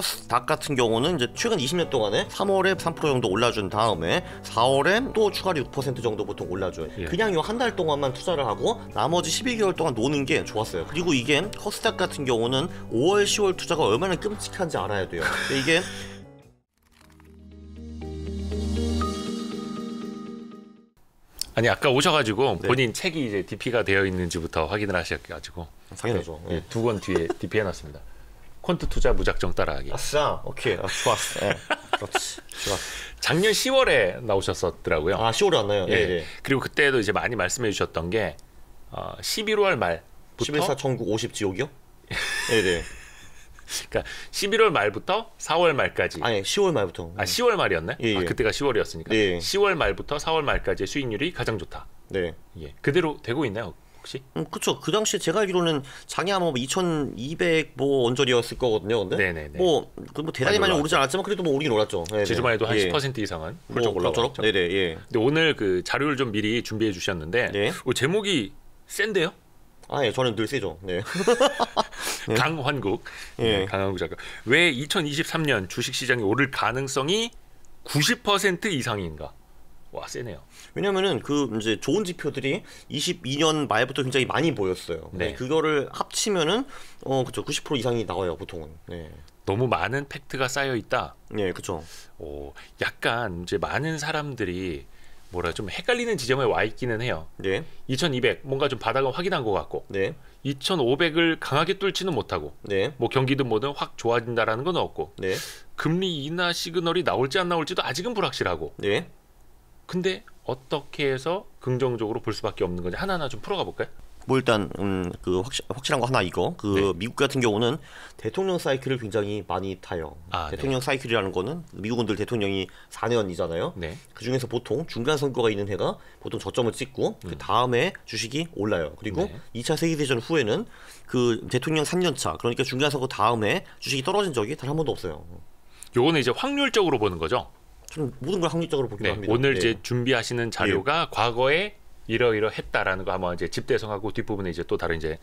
코스닥 같은 경우는 이제 최근 20년 동안에 3월에 3% 정도 올라준 다음에 4월에 또 추가로 6% 정도 보통 올라줘요. 예. 그냥 요 한 달 동안만 투자를 하고 나머지 12개월 동안 노는 게 좋았어요. 그리고 이게 코스닥 같은 경우는 5월, 10월 투자가 얼마나 끔찍한지 알아야 돼요. 이게 아니 아까 오셔가지고 네. 본인 책이 이제 DP가 되어 있는지부터 확인을 하셔가지고 당연하죠. 네, 두 권 뒤에 DP 해놨습니다. 콘트 투자 무작정 따라하기. 아싸, 오케이, 좋았어. 네. 그렇지, 좋았어. 작년 10월에 나오셨었더라고요. 아, 10월에 왔나요? 예. 네. 그리고 그때도 이제 많이 말씀해 주셨던 게 11월 말부터 11사 천국 50 지옥이요? 네네. 그러니까 11월 말부터 4월 말까지. 아니 10월 말부터. 10월 말이었나요? 예, 예. 아, 그때가 10월이었으니까. 네. 10월 말부터 4월 말까지의 수익률이 가장 좋다. 네. 예. 그대로 되고 있나요, 혹시? 그쵸. 그 당시에 제가 알기로는 장이 아마 2,200 뭐 원전이었을 거거든요. 근데 네네네. 뭐 대단히 많이 많이 오르지 않았지만 그래도 뭐 오르긴 올랐죠. 네네. 지주만 해도 한 예. 10% 이상은 뭐 훌쩍 올라왔죠. 네네. 예. 근데 오늘 그 자료를 좀 미리 준비해 주셨는데 네. 제목이 센데요? 아, 예. 저는 늘 세죠. 네. 강환국. 예. 네, 강환국 작가. 왜 2023년 주식 시장이 오를 가능성이 90% 이상인가? 와, 세네요. 왜냐면은 그 이제 좋은 지표들이 22년 말부터 굉장히 많이 보였어요. 네. 그거를 합치면은 그쵸. 90% 이상이 나와요, 보통은. 네. 너무 많은 팩트가 쌓여 있다. 네, 그쵸. 약간 이제 많은 사람들이 좀 헷갈리는 지점에 와 있기는 해요. 네. 2200 뭔가 좀 바닥은 확인한 것 같고, 네. 2500을 강하게 뚫지는 못하고, 네. 뭐 경기든 뭐든 확 좋아진다라는 건 없고, 네. 금리 인하 시그널이 나올지 안 나올지도 아직은 불확실하고. 네. 근데 어떻게 해서 긍정적으로 볼 수밖에 없는 건지 하나하나 좀 풀어가 볼까요? 뭐 일단 그 확실한 거 하나 이거 네. 미국 같은 경우는 대통령 사이클을 굉장히 많이 타요. 대통령 사이클이라는 거는 미국은 늘 대통령이 4년이잖아요. 네. 그 중에서 보통 중간 선거가 있는 해가 보통 저점을 찍고 그 다음에 주식이 올라요. 그리고 네. 2차 세계대전 후에는 그 대통령 3년 차 그러니까 중간 선거 다음에 주식이 떨어진 적이 단 한 번도 없어요. 요거는 이제 확률적으로 보는 거죠. 저는 모든 걸 확률적으로 보기도 네. 합니다. 오늘 네. 이제 준비하시는 자료가 과거에 이러이러했다라는 거 한번 이제 집대성하고 뒷부분에 이제 또 다른 이제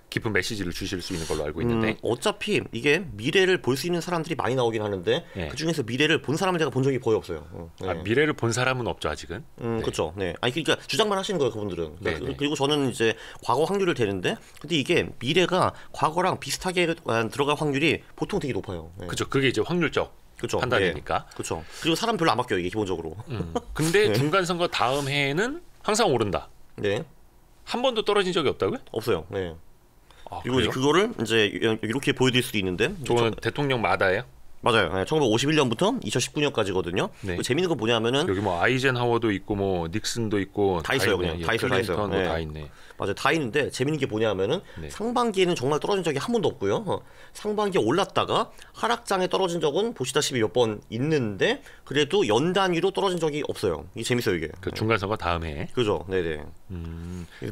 깊은 메시지를 주실 수 있는 걸로 알고 있는데 어차피 이게 미래를 볼 수 있는 사람들이 많이 나오긴 하는데 네. 그 중에서 미래를 본 사람을 제가 본 적이 거의 없어요. 네. 미래를 본 사람은 없죠 아직은. 네. 그렇죠. 네. 아니 그러니까 주장만 하시는 거예요 그분들은. 네, 네. 그리고 저는 이제 과거 확률을 대는데 근데 이게 미래가 과거랑 비슷하게 들어갈 확률이 보통 되게 높아요. 네. 그렇죠. 그게 이제 확률적 그쵸. 판단이니까. 네. 그렇죠. 그리고 사람 별로 안 바뀌어요 이게 기본적으로. 근데 네. 중간 선거 다음 해에는 항상 오른다. 네. 한 번도 떨어진 적이 없다고요? 없어요. 네. 아, 그리고 이제 그거를 이제 이렇게 보여드릴 수도 있는데. 저는 대통령마다예요. 맞아요. 네, 1951년부터 2019년까지거든요. 네. 재밌는 거 뭐냐면은 여기 뭐 아이젠하워도 있고 뭐 닉슨도 있고 다 있어요, 있네. 그냥. 다 있어요, 다 있어요. 클린턴 뭐 네. 다 있네. 맞아요. 다 있는데 재밌는 게 뭐냐면은 네. 상반기에는 정말 떨어진 적이 한 번도 없고요. 상반기에 올랐다가 하락장에 떨어진 적은 보시다시피 몇 번 있는데 그래도 연 단위로 떨어진 적이 없어요. 이게 재밌어요, 이게. 그 중간 선거 다음 해. 그죠. 네네.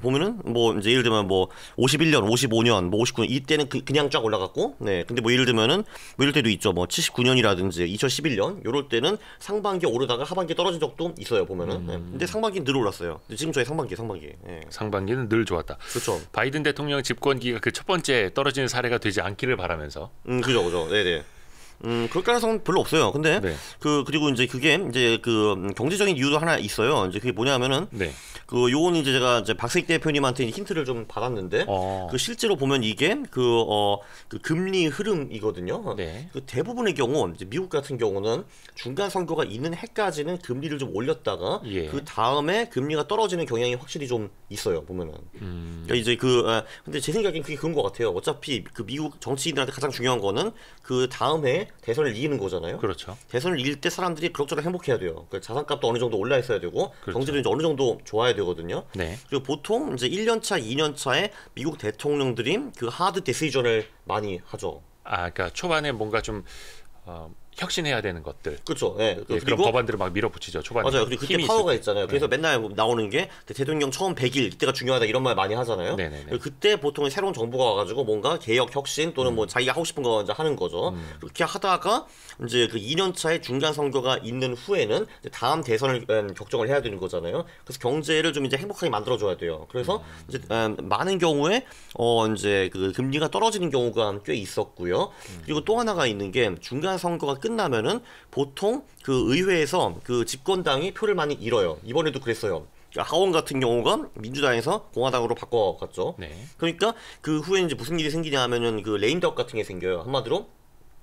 보면은 뭐 이제 예를 들면 뭐 51년, 55년, 뭐 59년 이때는 그냥 쫙 올라갔고, 네. 근데 뭐 예를 들면은 뭐 이럴 때도 있죠. 뭐 79년이라든지 2011년 요럴 때는 상반기에 오르다가 하반기에 떨어진 적도 있어요. 보면은. 네. 근데 상반기는 늘 올랐어요. 근데 지금 저희 상반기. 네. 상반기는 늘 좋았다. 그렇죠. 바이든 대통령 집권기가 그 첫 번째 떨어지는 사례가 되지 않기를 바라면서. 그죠. 네네. 그럴 가능성은 별로 없어요. 근데 네. 그리고 이제 그게 이제 그 경제적인 이유도 하나 있어요. 이제 그게 뭐냐면은 네. 그 요거는 이제 제가 이제 박세익 대표님한테 힌트를 좀 받았는데 그 실제로 보면 이게 그 금리 흐름이거든요. 네. 그 대부분의 경우 이제 미국 같은 경우는 중간 선거가 있는 해까지는 금리를 좀 올렸다가 예. 그 다음에 금리가 떨어지는 경향이 확실히 좀 있어요. 보면은. 그러니까 이제 근데 제 생각엔 그게 그런 것 같아요. 어차피 그 미국 정치인들한테 가장 중요한 거는 그 다음에 대선을 이기는 거잖아요. 그렇죠. 대선을 이길 때 사람들이 그럭저럭 행복해야 돼요. 그 자산값도 어느 정도 올라 있어야 되고 그렇죠. 경제도 이제 어느 정도 좋아야 되거든요. 네. 그리고 보통 이제 1년차, 2년차에 미국 대통령들이 그 하드 디시전을 많이 하죠. 그러니까 초반에 뭔가 좀 혁신해야 되는 것들. 그렇죠. 예. 그런 그리고 법안들을 막 밀어붙이죠. 초반에. 맞아요. 그리고 그때 파워가 있잖아요. 그래서 맨날 나오는 게 대통령 처음 100일 이때가 중요하다 이런 말 많이 하잖아요. 네네네. 그때 보통 새로운 정부가 와가지고 뭔가 개혁, 혁신 또는 뭐 자기가 하고 싶은 거 이제 하는 거죠. 그렇게 하다가 이제 그 2년 차에 중간 선거가 있는 후에는 이제 다음 대선을 격정을 해야 되는 거잖아요. 그래서 경제를 좀 이제 행복하게 만들어줘야 돼요. 그래서 이제 많은 경우에 이제 그 금리가 떨어지는 경우가 꽤 있었고요. 그리고 또 하나가 있는 게 중간 선거가 끝나면은 보통 그 의회에서 그 집권당이 표를 많이 잃어요. 이번에도 그랬어요. 하원 같은 경우가 민주당에서 공화당으로 바꿔갔죠. 네. 그러니까 그 후에 이제 무슨 일이 생기냐 하면은 그 레임덕 같은 게 생겨요. 한마디로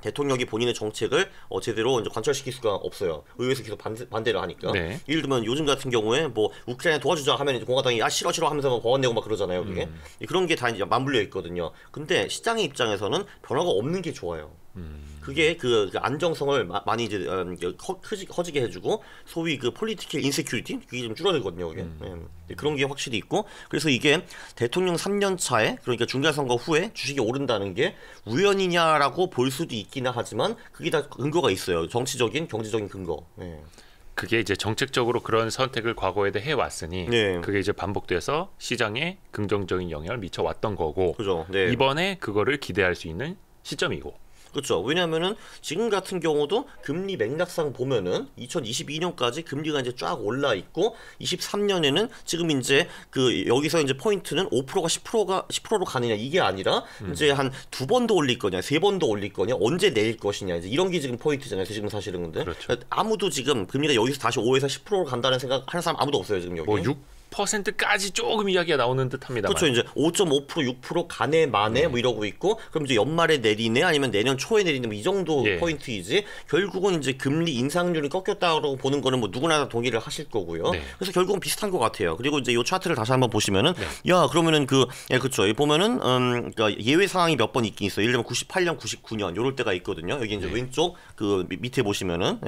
대통령이 본인의 정책을 제대로 이제 관철시킬 수가 없어요. 의회에서 계속 반대를 하니까. 네. 예를 들면 요즘 같은 경우에 뭐 우크라이나 도와주자 하면 이제 공화당이 싫어 싫어 하면서 막 법안 내고 막 그러잖아요. 그게 그런 게 다 이제 맞물려 있거든요. 근데 시장의 입장에서는 변화가 없는 게 좋아요. 그게 그 안정성을 많이 이제 커지게 해주고 소위 그 폴리티컬 인세큐리티 그게 좀 줄어들거든요. 그게 그런 게 확실히 있고 그래서 이게 대통령 3년 차에 그러니까 중간 선거 후에 주식이 오른다는 게 우연이냐라고 볼 수도 있기는 하지만 그게 다 근거가 있어요. 정치적인 경제적인 근거. 네. 그게 이제 정책적으로 그런 선택을 과거에도 해왔으니 네. 그게 이제 반복돼서 시장에 긍정적인 영향을 미쳐왔던 거고 그죠. 네. 이번에 그거를 기대할 수 있는 시점이고. 그렇죠. 왜냐하면은 지금 같은 경우도 금리 맥락상 보면은 2022년까지 금리가 이제 쫙 올라 있고 23년에는 지금 이제 그 여기서 이제 포인트는 5%가 10%로 가느냐 이게 아니라 이제 한 두 번 더 올릴 거냐, 세 번 더 올릴 거냐, 언제 내릴 것이냐 이제 이런 게 지금 포인트잖아요. 지금 사실은 근데 그렇죠. 아무도 지금 금리가 여기서 다시 5에서 10%로 간다는 생각 하는 사람 아무도 없어요 지금 여기. 뭐 6%까지 조금 이야기가 나오는 듯합니다만. 그렇죠. 이제 5.5% 6% 가네 마네 뭐 이러고 있고 그럼 이제 연말에 내리네 아니면 내년 초에 내리네 뭐 이 정도 예. 포인트이지 결국은 이제 금리 인상률이 꺾였다고 보는 거는 뭐 누구나 다 동의를 하실 거고요. 네. 그래서 결국은 비슷한 것 같아요. 그리고 이제 이 차트를 다시 한번 보시면은 야 그러면은 그렇죠. 여기 보면은 그러니까 예외 상황이 몇 번 있긴 있어요. 예를 들면 98년, 99년 요럴 때가 있거든요. 여기 이제 왼쪽 그 밑에 보시면은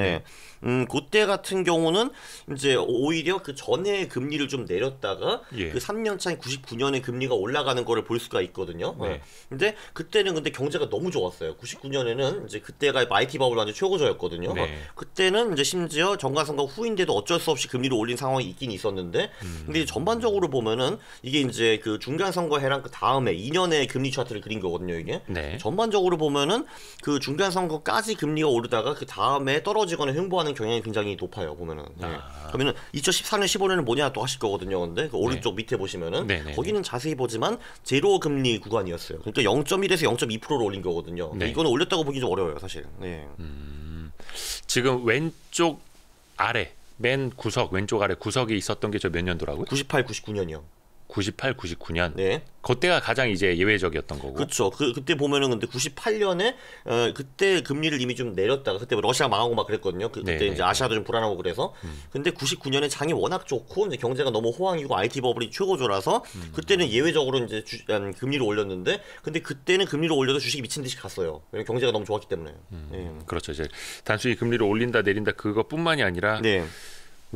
그때 같은 경우는 이제 오히려 그 전에 금리를 좀 내렸다가 예. 그 3년 차인 99년에 금리가 올라가는 거를 볼 수가 있거든요. 네. 근데 그때는 근데 경제가 너무 좋았어요. 99년에는 이제 그때가 IT 버블 완전 최고조였거든요. 네. 그때는 이제 심지어 정가선거 후인데도 어쩔 수 없이 금리를 올린 상황이 있긴 있었는데 근데 전반적으로 보면은 이게 이제 그 중간 선거 해랑 그 다음에 2년의 금리 차트를 그린 거거든요, 이게. 네. 전반적으로 보면은 그 중간 선거까지 금리가 오르다가 그 다음에 떨어지거나 횡보하는 경향이 굉장히 높아요, 보면은. 네. 그러면은 2014년, 15년은 뭐냐 또 하실 거거든요, 근데 그 오른쪽 밑에 보시면은 거기는 자세히 보지만 제로 금리 구간이었어요. 그러니까 0.1에서 0.2%로 올린 거거든요. 네. 이거는 올렸다고 보기 좀 어려워요, 사실. 네. 지금 왼쪽 아래 맨 구석 왼쪽 아래 구석에 있었던 게 저 몇 년도라고요? 98, 99년이요. 98, 99년. 네. 그때가 가장 이제 예외적이었던 거고. 그렇죠. 그때 보면은 근데 98년에 그때 금리를 이미 좀 내렸다가 그때 러시아 망하고 막 그랬거든요. 그때 네, 이제 아시아도 좀 불안하고 그래서. 근데 99년에 장이 워낙 좋고 이제 경제가 너무 호황이고 IT 버블이 최고조라서 그때는 예외적으로 이제 금리를 올렸는데 근데 그때는 금리를 올려도 주식이 미친 듯이 갔어요. 왜냐면 경제가 너무 좋았기 때문에. 그렇죠. 이제 단순히 금리를 올린다 내린다 그것뿐만이 아니라 네.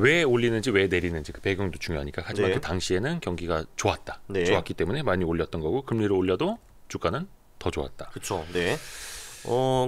왜 올리는지 왜 내리는지 그 배경도 중요하니까. 하지만 네. 그 당시에는 경기가 좋았다. 네. 좋았기 때문에 많이 올렸던 거고 금리를 올려도 주가는 더 좋았다. 그렇죠. 네.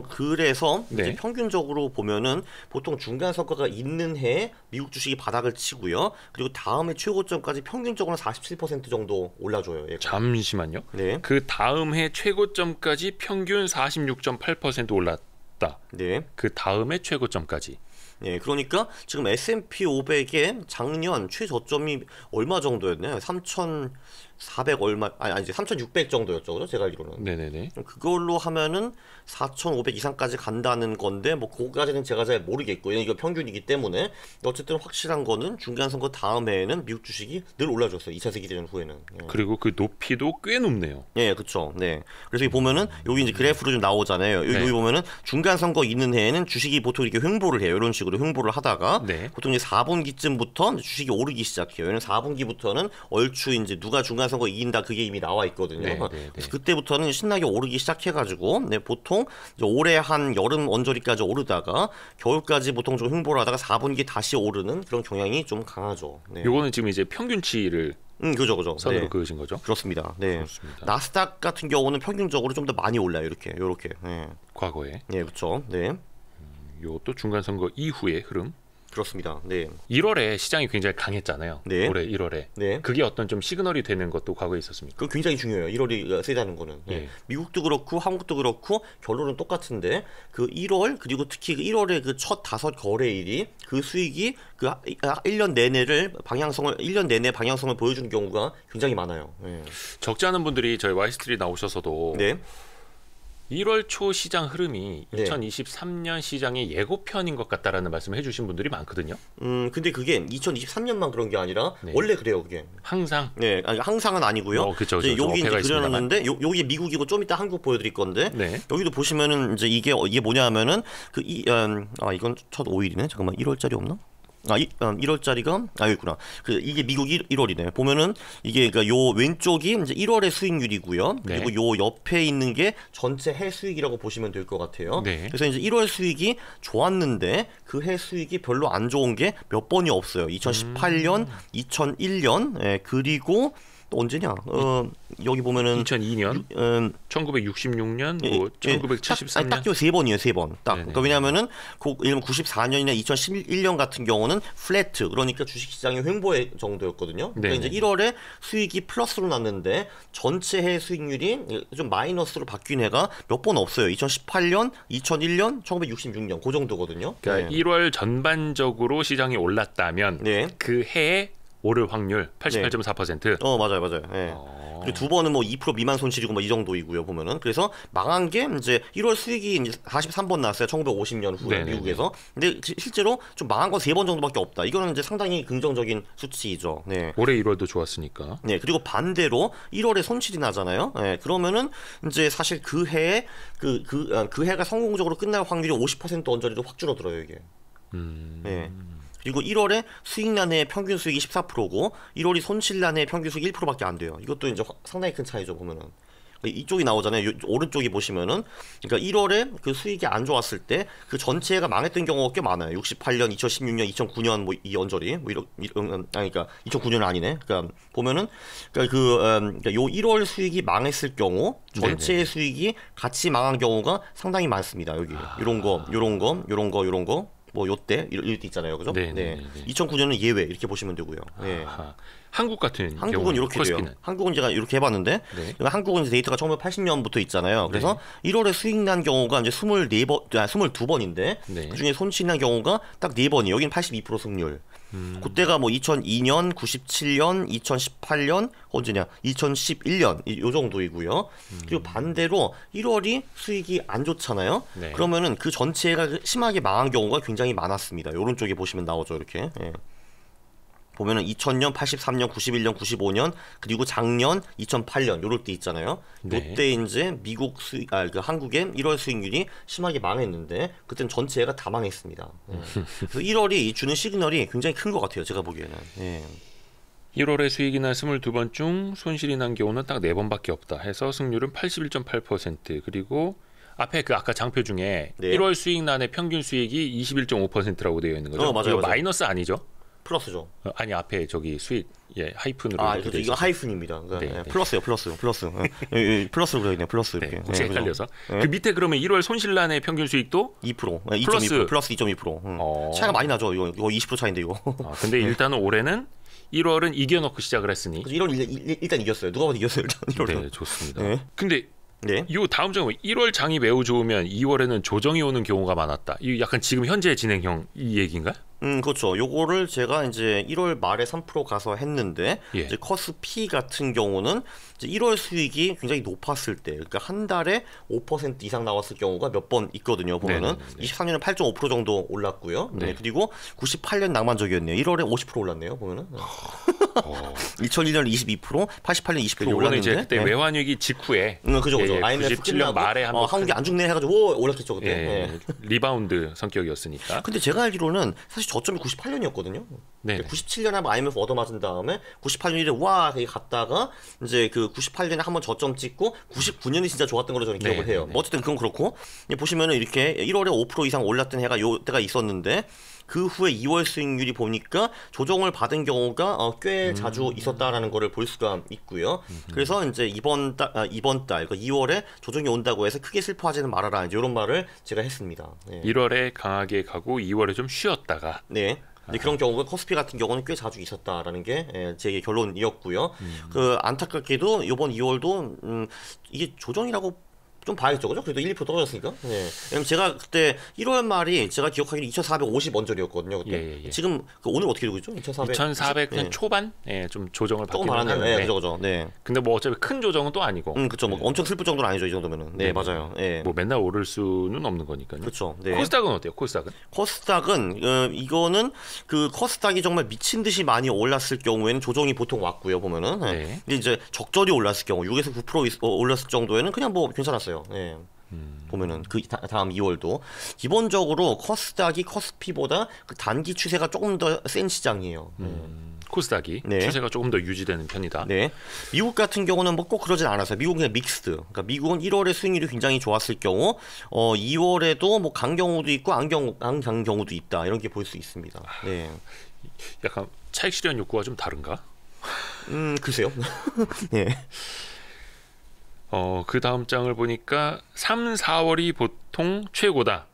그래서 네. 이제 평균적으로 보면은 보통 중간 선거가 있는 해에 미국 주식이 바닥을 치고요. 그리고 다음에 최고점까지 평균적으로 47% 정도 올라줘요. 얘가. 잠시만요. 네. 그 다음 해 최고점까지 평균 46.8% 올랐다. 네. 그 다음에 최고점까지. 예, 그러니까 지금 S&P 500의 작년 최저점이 얼마 정도였나요? 3,400 얼마 아니 이제 3,600 정도였죠, 그죠? 제가 알기로는. 네네네. 그걸로 하면은 4,500 이상까지 간다는 건데 뭐 그거까지는 제가 잘 모르겠고 이거 평균이기 때문에 어쨌든 확실한 거는 중간 선거 다음 해에는 미국 주식이 늘 올라줬어요. 2차 세계대전 후에는. 예. 그리고 그 높이도 꽤 높네요. 예, 그렇죠. 네. 그래서 여기 보면은 여기 이제 그래프로 좀 나오잖아요. 여기, 네. 여기 보면은 중간 선거 있는 해에는 주식이 보통 이렇게 횡보를 해요. 이런 식으로 횡보를 하다가 네. 보통 이제 4분기쯤부터 주식이 오르기 시작해요. 왜냐면 4분기부터는 얼추 이제 누가 중간 선거 이긴다 그게 이미 나와 있거든요. 네, 네, 그래서 네. 그때부터는 신나게 오르기 시작해가지고 네, 보통 이제 올해 한 여름 언저리까지 오르다가 겨울까지 보통 좀 횡보를 하다가 4분기 다시 오르는 그런 경향이 좀 강하죠. 네. 요거는 지금 이제 평균치를 그죠, 그죠. 선으로 네. 그으신 거죠? 그렇습니다. 네. 그렇습니다. 나스닥 같은 경우는 평균적으로 좀 더 많이 올라요. 이렇게. 네. 과거에. 네, 그렇죠. 네. 요것도 중간 선거 이후의 흐름. 그렇습니다. 네. 1월에 시장이 굉장히 강했잖아요. 네. 올해 1월에. 네. 그게 어떤 좀 시그널이 되는 것도 과거에 있었습니까? 그거 굉장히 중요해요. 1월이 세다는 거는. 예. 미국도 그렇고 한국도 그렇고 결론은 똑같은데 그 1월 그리고 특히 그 1월의 그 첫 5 거래일이 그 수익이 그 1년 내내를 1년 내내 방향성을 보여주는 경우가 굉장히 많아요. 예. 적지 않은 분들이 저희 와이스트리 나오셔서도 네. 1월 초 시장 흐름이 네. 2023년 시장의 예고편인 것 같다라는 말씀을 해주신 분들이 많거든요. 근데 그게 2023년만 그런 게 아니라 네. 원래 그래요, 그게. 항상. 네, 아니, 항상은 아니고요. 그쵸, 이제 여기 이제 어폐가 그려놨는데 여기 미국이고 좀 이따 한국 보여드릴 건데 네. 여기도 보시면은 이제 이게 뭐냐면은 이건 첫 5일이네. 잠깐만 1월짜리 없나? 1월짜리가 여기 있구나. 이게 미국 1월이네. 보면은 이게 그러니까 요 왼쪽이 이제 1월의 수익률이고요. 네. 그리고 요 옆에 있는 게 전체 해 수익이라고 보시면 될 것 같아요. 네. 그래서 이제 1월 수익이 좋았는데 그 해 수익이 별로 안 좋은 게 몇 번이 없어요. 2018년, 2001년, 그리고 또 언제냐? 여기 보면은 2002년, 1966년, 뭐 1973년. 딱요 3번이에요, 3번. 딱. 네네. 그러니까 왜냐면은 예를 94년이나 2011년 같은 경우는 플래트, 그러니까 주식시장의 횡보의 정도였거든요. 그러니까 네네. 이제 1월에 수익이 플러스로 났는데 전체 해 수익률이 좀 마이너스로 바뀐 해가 몇 번 없어요. 2018년, 2001년, 1966년 그 정도거든요. 그러니까 네. 1월 전반적으로 시장이 올랐다면 네. 그 해에 오를 확률 88.4%. 맞아요, 맞아요. 예. 그리고 두 번은 뭐 2% 미만 손실이고 뭐 이 정도이고요, 보면은. 그래서 망한 게 이제 1월 수익이 이제 43번 나왔어요. 1950년 후에 네네네. 미국에서. 근데 실제로 좀 망한 건 3번 정도밖에 없다. 이거는 이제 상당히 긍정적인 수치이죠. 네. 올해 1월도 좋았으니까. 네, 그리고 반대로 1월에 손실이 나잖아요. 네, 그러면은 이제 사실 그 해에 그 해가 성공적으로 끝날 확률이 50% 언저리로 확 줄어들어요, 이게. 네. 그리고 1월에 수익 난 해의 평균 수익이 14%고 1월이 손실 난 해의 평균 수익이 1%밖에 안 돼요. 이것도 이제 상당히 큰 차이죠, 보면은. 이쪽이 나오잖아요. 오른쪽이 보시면은 그러니까 1월에 그 수익이 안 좋았을 때 그 전체가 망했던 경우가 꽤 많아요. 68년, 2016년, 2009년 뭐 이 언저리 뭐 그러니까 2009년은 아니네. 그러니까 보면은 그러니까 그러니까 요 1월 수익이 망했을 경우 전체의 수익이 같이 망한 경우가 상당히 많습니다. 여기 요런 거 뭐 요때 이럴 때 있잖아요, 그죠? 네네네네. 2009년은 예외 이렇게 보시면 되고요. 네. 한국 같은 한국은 경우는 이렇게 코스피는. 돼요. 한국은 제가 이렇게 해봤는데 네. 한국은 이제 데이터가 1980년부터 있잖아요. 그래서 1월에 수익 난 경우가 이제 22번인데 네. 그중에 손실 난 경우가 딱 4번이에요. 여기는 82% 승률. 그때가 뭐 2002년, 97년, 2018년, 언제냐? 2011년 요 정도이고요. 그리고 반대로 1월이 수익이 안 좋잖아요. 네. 그러면은 그 전체가 심하게 망한 경우가 굉장히 많았습니다. 요런 쪽에 보시면 나오죠, 이렇게. 예. 보면은 2000년, 83년, 91년, 95년 그리고 작년 2008년 요럴 때 있잖아요. 네. 요때 이제 그 한국의 1월 수익률이 심하게 망했는데 그때는 전체가 다 망했습니다. 그래서 1월이 주는 시그널이 굉장히 큰 것 같아요. 제가 보기에는. 예. 1월에 수익이 난 22번 중 손실이 난 경우는 딱 4번밖에 없다 해서 승률은 81.8%. 그리고 앞에 그 아까 장표 중에 네. 1월 수익 난의 평균 수익이 21.5%라고 되어 있는 거죠. 맞아요, 이거 맞아요. 마이너스 아니죠? 플러스죠. 아니 앞에 저기 수익 하이픈으로 이렇게 그렇죠. 돼 이건 있어서. 하이픈입니다. 그러니까 네, 네. 플러스요, 플러스. 플러스로 그려 있네, 플러스 이렇게. 네, 혹시 네, 그죠? 헷갈려서 네. 그 밑에 그러면 1월 손실난의 평균 수익도 2%, 플러스. 2.2%, 플러스 2.2%. 차이가 많이 나죠. 이거 20% 차인데 이거. 근데 일단은 올해는 1월은 이겨놓고 시작을 했으니 1월 일단 이겼어요. 누가 봐도 이겼어요. 일단 1월은. 네 좋습니다. 네. 근데 네. 이 다음 장 1월 장이 매우 좋으면 2월에는 조정이 오는 경우가 많았다. 이 약간 지금 현재 진행형 이 얘기인가? 그렇죠. 요거를 제가 이제 1월 말에 3% 가서 했는데 예. 이제 커스피 같은 경우는 이제 1월 수익이 굉장히 높았을 때, 그러니까 한 달에 5% 이상 나왔을 경우가 몇 번 있거든요. 보면은 네네네. 23년에 8.5% 정도 올랐고요. 네. 네. 그리고 98년 낭만적이었네요. 1월에 50% 올랐네요. 보면은 2001년 22%, 88년 20% 요거는 올랐는데. 이제 그때 네. 외환위기 직후에 그죠. 예, IMF 97년 끝나고 말에 한번 한국이 안 죽네 해가지고 올랐겠죠 그때. 예, 네. 리바운드 성격이었으니까. 근데 제가 알기로는 사실 저점이 98년이었거든요. 네. 97년에 한번 IMF 얻어맞은 다음에 98년 1에 와 되게 갔다가 이제 그 98년에 한번 저점 찍고 99년이 진짜 좋았던 걸로 저는 기억을 해요. 뭐 어쨌든 그건 그렇고 보시면은 이렇게 1월에 5% 이상 올랐던 해가 요 때가 있었는데 그 후에 2월 수익률이 보니까 조정을 받은 경우가 꽤 자주 있었다라는 거를 볼 수가 있고요. 그래서 이제 이번 달 그 2월에 조정이 온다고 해서 크게 슬퍼하지는 말아라 이제 이런 말을 제가 했습니다. 네. 1월에 강하게 가고 2월에 좀 쉬었다가 네. 그런 경우가 코스피 같은 경우는 꽤 자주 있었다라는 게 제 결론이었고요. 그 안타깝게도 이번 2월도 이게 조정이라고 좀 봐야겠죠, 그죠? 그래도 1~2% 떨어졌으니까. 네. 왜냐면 제가 그때 1월 말이 제가 기억하기로 2,450 언저리였거든요. 그때. 예. 지금 어늘 어떻게 되고 있죠? 2,400 네. 초반? 예, 좀 조정을 조금 받기는 많았네요. 하는데. 네, 그죠. 네. 근데 뭐 어차피 큰 조정은 또 아니고. 그렇죠. 뭐 엄청 슬플 정도는 아니죠, 이 정도면은. 네, 맞아요. 네. 뭐 맨날 오를 수는 없는 거니까요. 그렇죠. 네. 코스닥은 어때요? 코스닥은? 코스닥은 이거는 그 코스닥이 정말 미친 듯이 많이 올랐을 경우에는 조정이 보통 왔고요, 보면은. 네. 네. 근데 이제 적절히 올랐을 경우 6에서 9% 올랐을 정도에는 그냥 뭐 괜찮았어요. 네. 보면은 그 다음 2월도 기본적으로 코스닥이 코스피보다 그 단기 추세가 조금 더 센 시장이에요. 코스닥이 네. 추세가 조금 더 유지되는 편이다. 네. 미국 같은 경우는 뭐 꼭 그러진 않았어요. 미국은 그냥 믹스드. 그러니까 미국은 1월에 수익률이 굉장히 좋았을 경우 2월에도 뭐 강 경우도 있고 안 경우도 있다. 이런 게 볼 수 있습니다. 네. 약간 차익 실현 욕구가 좀 다른가? 글쎄요. 네. 그 다음 장을 보니까 3, 4월이 보통 최고다.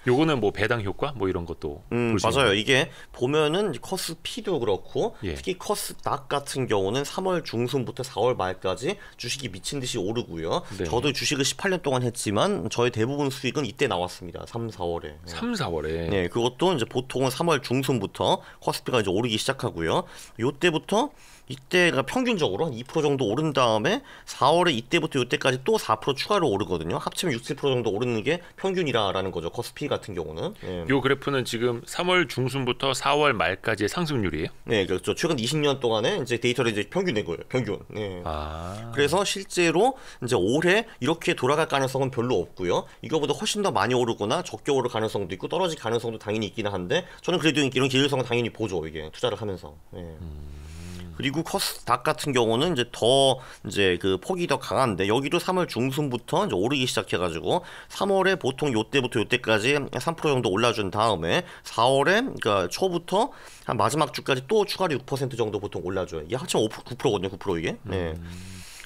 요거는 뭐 배당 효과 뭐 이런 것도 볼 수 맞아요. 있는. 이게 보면은 코스피도 그렇고 예. 특히 코스닥 같은 경우는 3월 중순부터 4월 말까지 주식이 미친 듯이 오르고요. 네. 저도 주식을 18년 동안 했지만 저의 대부분 수익은 이때 나왔습니다. 3, 4월에. 3, 4월에. 네, 그것도 이제 보통은 3월 중순부터 코스피가 이제 오르기 시작하고요. 요때부터 이때가 평균적으로 한 2% 정도 오른 다음에 4월에 이때부터 이때까지 또 4% 추가로 오르거든요. 합치면 6, 7% 정도 오르는 게 평균이라는 거죠. 코스피 같은 경우는. 네. 요 그래프는 지금 3월 중순부터 4월 말까지의 상승률이에요? 네, 그렇죠. 최근 20년 동안에 이제 데이터를 이제 평균 낸 거예요. 평균. 네. 그래서 실제로 이제 올해 이렇게 돌아갈 가능성은 별로 없고요. 이거보다 훨씬 더 많이 오르거나 적게 오를 가능성도 있고 떨어질 가능성도 당연히 있기는 한데 저는 그래도 이런 기회성은 당연히 보죠. 이게 투자를 하면서. 네. 그리고 코스닥 같은 경우는 이제 그 폭이 더 강한데 여기도 3월 중순부터 이제 오르기 시작해가지고 3월에 보통 요때부터 요때까지 3% 정도 올라준 다음에 4월에 그러니까 초부터 한 마지막 주까지 또 추가로 6% 정도 보통 올라줘요. 이게 합치면 9%거든요. 9% 이게. 네.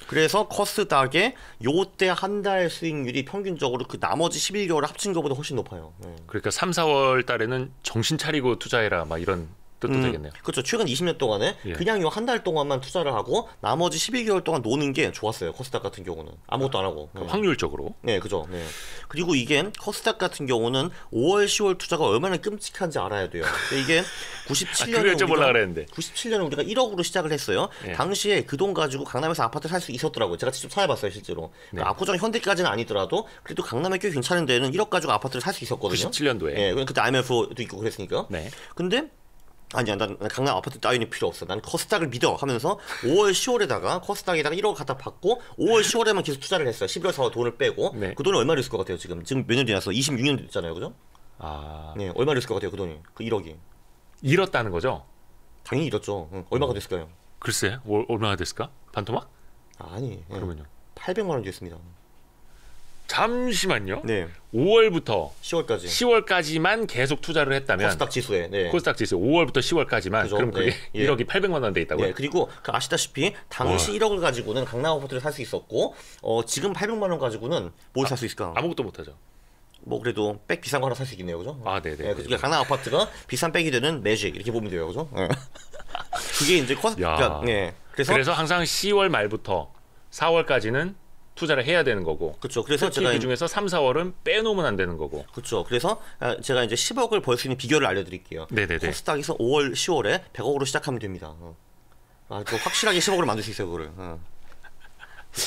그래서 코스닥의 요때 한 달 수익률이 평균적으로 그 나머지 11개월을 합친 것보다 훨씬 높아요. 네. 그러니까 3, 4월 달에는 정신 차리고 투자해라 막 이런 뜻도 되겠네요. 그렇죠. 최근 20년 동안에 예. 그냥 요 한 달 동안만 투자를 하고 나머지 12개월 동안 노는 게 좋았어요. 코스닥 같은 경우는 아무것도 안 하고. 네. 확률적으로. 네, 그죠. 네. 그리고 이게 코스닥 같은 경우는 5월, 10월 투자가 얼마나 끔찍한지 알아야 돼요. 이게 97년에 그걸 좀 올라 그랬는데. 97년에 우리가 1억으로 시작을 했어요. 예. 당시에 그 돈 가지고 강남에서 아파트 살 수 있었더라고요. 제가 직접 찾아봤어요, 실제로. 네. 압구정 현대까지는 아니더라도 그래도 강남에 꽤 괜찮은 데는 1억 가지고 아파트를 살 수 있었거든요. 97년도에. 예, 그때 IMF도 있고 그랬으니까. 네. 근데 아니야, 난 강남 아파트 따위는 필요 없어. 난 코스닥을 믿어 하면서 5월, 10월에다가 코스닥에다가 1억 갖다 받고 5월, 10월에만 계속 투자를 했어요. 11월, 4월 돈을 빼고. 네. 그 돈이 얼마를 있을 것 같아요, 지금? 지금 몇 년 지났어? 26년 됐잖아요, 그죠? 네, 얼마를 있을 것 같아요, 그 돈이? 그 1억이. 잃었다는 거죠? 당연히 잃었죠. 얼마가 됐을까요? 글쎄, 얼마나 됐을까? 반토막? 아니, 그러면요. 800만 원 됐습니다. 잠시만요. 네, 5월부터 10월까지. 10월까지만 계속 투자를 했다면 코스닥 지수에. 네. 코스닥 지수 5월부터 10월까지만 그죠? 그럼 그게 네. 예. 1억이 800만 원 돼 있다고요? 네, 그리고 아시다시피 당시 1억을 가지고는 강남 아파트를 살 수 있었고 지금 800만 원 가지고는 뭘 살 수 있을까? 아무것도 못 하죠. 뭐 그래도 백 비싼 거 하나 살 수 있겠네요, 그죠? 네네. 그러니까 강남 아파트가 비싼 백이 되는 매직 이렇게 보면 돼요, 그죠? 네. 그게 이제 그러니까, 네. 그래서 항상 10월 말부터 4월까지는 투자를 해야 되는 거고. 그렇죠. 그래서 특히 그 중에서 3, 4월은 빼놓으면 안 되는 거고. 그렇죠. 그래서 제가 이제 10억을 벌 수 있는 비결을 알려드릴게요. 네네네. 코스닥에서 5월, 10월에 100억으로 시작하면 됩니다. 또 확실하게 10억을 만들 수 있어요, 그거를.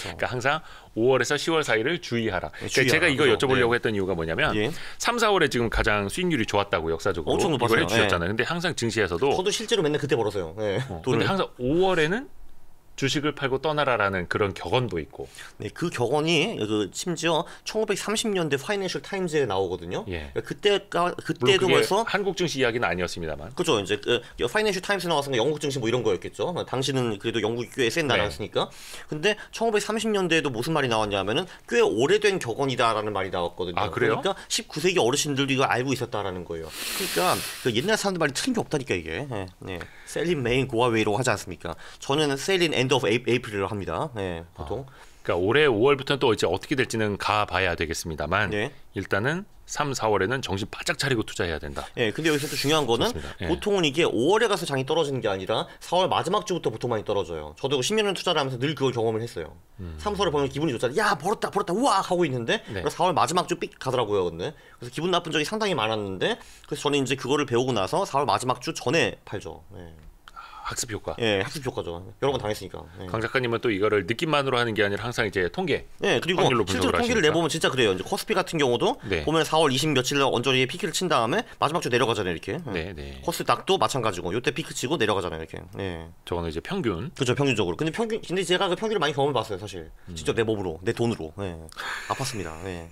그러니까 항상 5월에서 10월 사이를 주의하라. 주의하라. 제가 이거 그렇죠. 여쭤보려고 네. 했던 이유가 뭐냐면 예. 3, 4월에 지금 가장 수익률이 좋았다고 역사적으로 엄청 높았어요. 이걸 해주셨잖아요. 근데 항상 증시에서도 저도 실제로 맨날 그때 벌었어요. 네. 근데 항상 5월에는 주식을 팔고 떠나라라는 그런 격언도 있고. 네, 그 격언이 심지어 1930년대 파이낸셜 타임즈에 나오거든요. 예. 그때도 벌써 한국 증시 이야기는 아니었습니다만. 그렇죠. 이제 파이낸셜 타임스 나왔으니까 영국 증시 뭐 이런 거였겠죠. 당시는 그래도 영국이 꽤 센 나라였으니까. 근데 1930년대에도 무슨 말이 나왔냐면은 꽤 오래된 격언이다라는 말이 나왔거든요. 아, 그래요? 그러니까 19세기 어르신들도 이걸 알고 있었다라는 거예요. 그러니까 그 옛날 사람들 말이 틀린 게 없다니까 이게. 네. 셀린 메인 고아웨이로 하지 않습니까? 저는 셀린 엔드 오브 에이프릴을 합니다. 네, 보통. 그러니까 올해 5월부터는 또 이제 어떻게 될지는 가봐야 되겠습니다만 네. 일단은 3, 4월에는 정신 바짝 차리고 투자해야 된다. 예, 근데 여기서 또 중요한 거는 예. 보통은 이게 5월에 가서 장이 떨어지는 게 아니라 4월 마지막 주부터 보통 많이 떨어져요. 저도 10년을 투자를 하면서 늘 그걸 경험을 했어요. 3, 4월에 보면 기분이 좋잖아요. 야, 벌었다, 우와! 하고 있는데 네. 4월 마지막 주 삑 가더라고요, 근데. 그래서 기분 나쁜 적이 상당히 많았는데 그래서 저는 이제 그거를 배우고 나서 4월 마지막 주 전에 팔죠. 예. 학습 효과. 예, 학습 효과죠. 여러 번 당했으니까. 예. 강 작가님은 또 이거를 느낌만으로 하는 게 아니라 항상 이제 통계. 네, 그리고 확률로 실제로 분석을 통계를 하시니까. 내보면 진짜 그래요. 이제 코스피 같은 경우도 네. 보면 4월 20 며칠 날 언저리에 피크를 친 다음에 마지막 주 내려가잖아요, 이렇게. 네, 네. 코스닥도 마찬가지고 요때 피크 치고 내려가잖아요, 이렇게. 네. 저거는 이제 평균. 그렇죠, 평균적으로. 근데 제가 그 평균을 많이 경험해 봤어요, 사실. 직접 내 몸으로, 내 돈으로. 네. 아팠습니다. 네.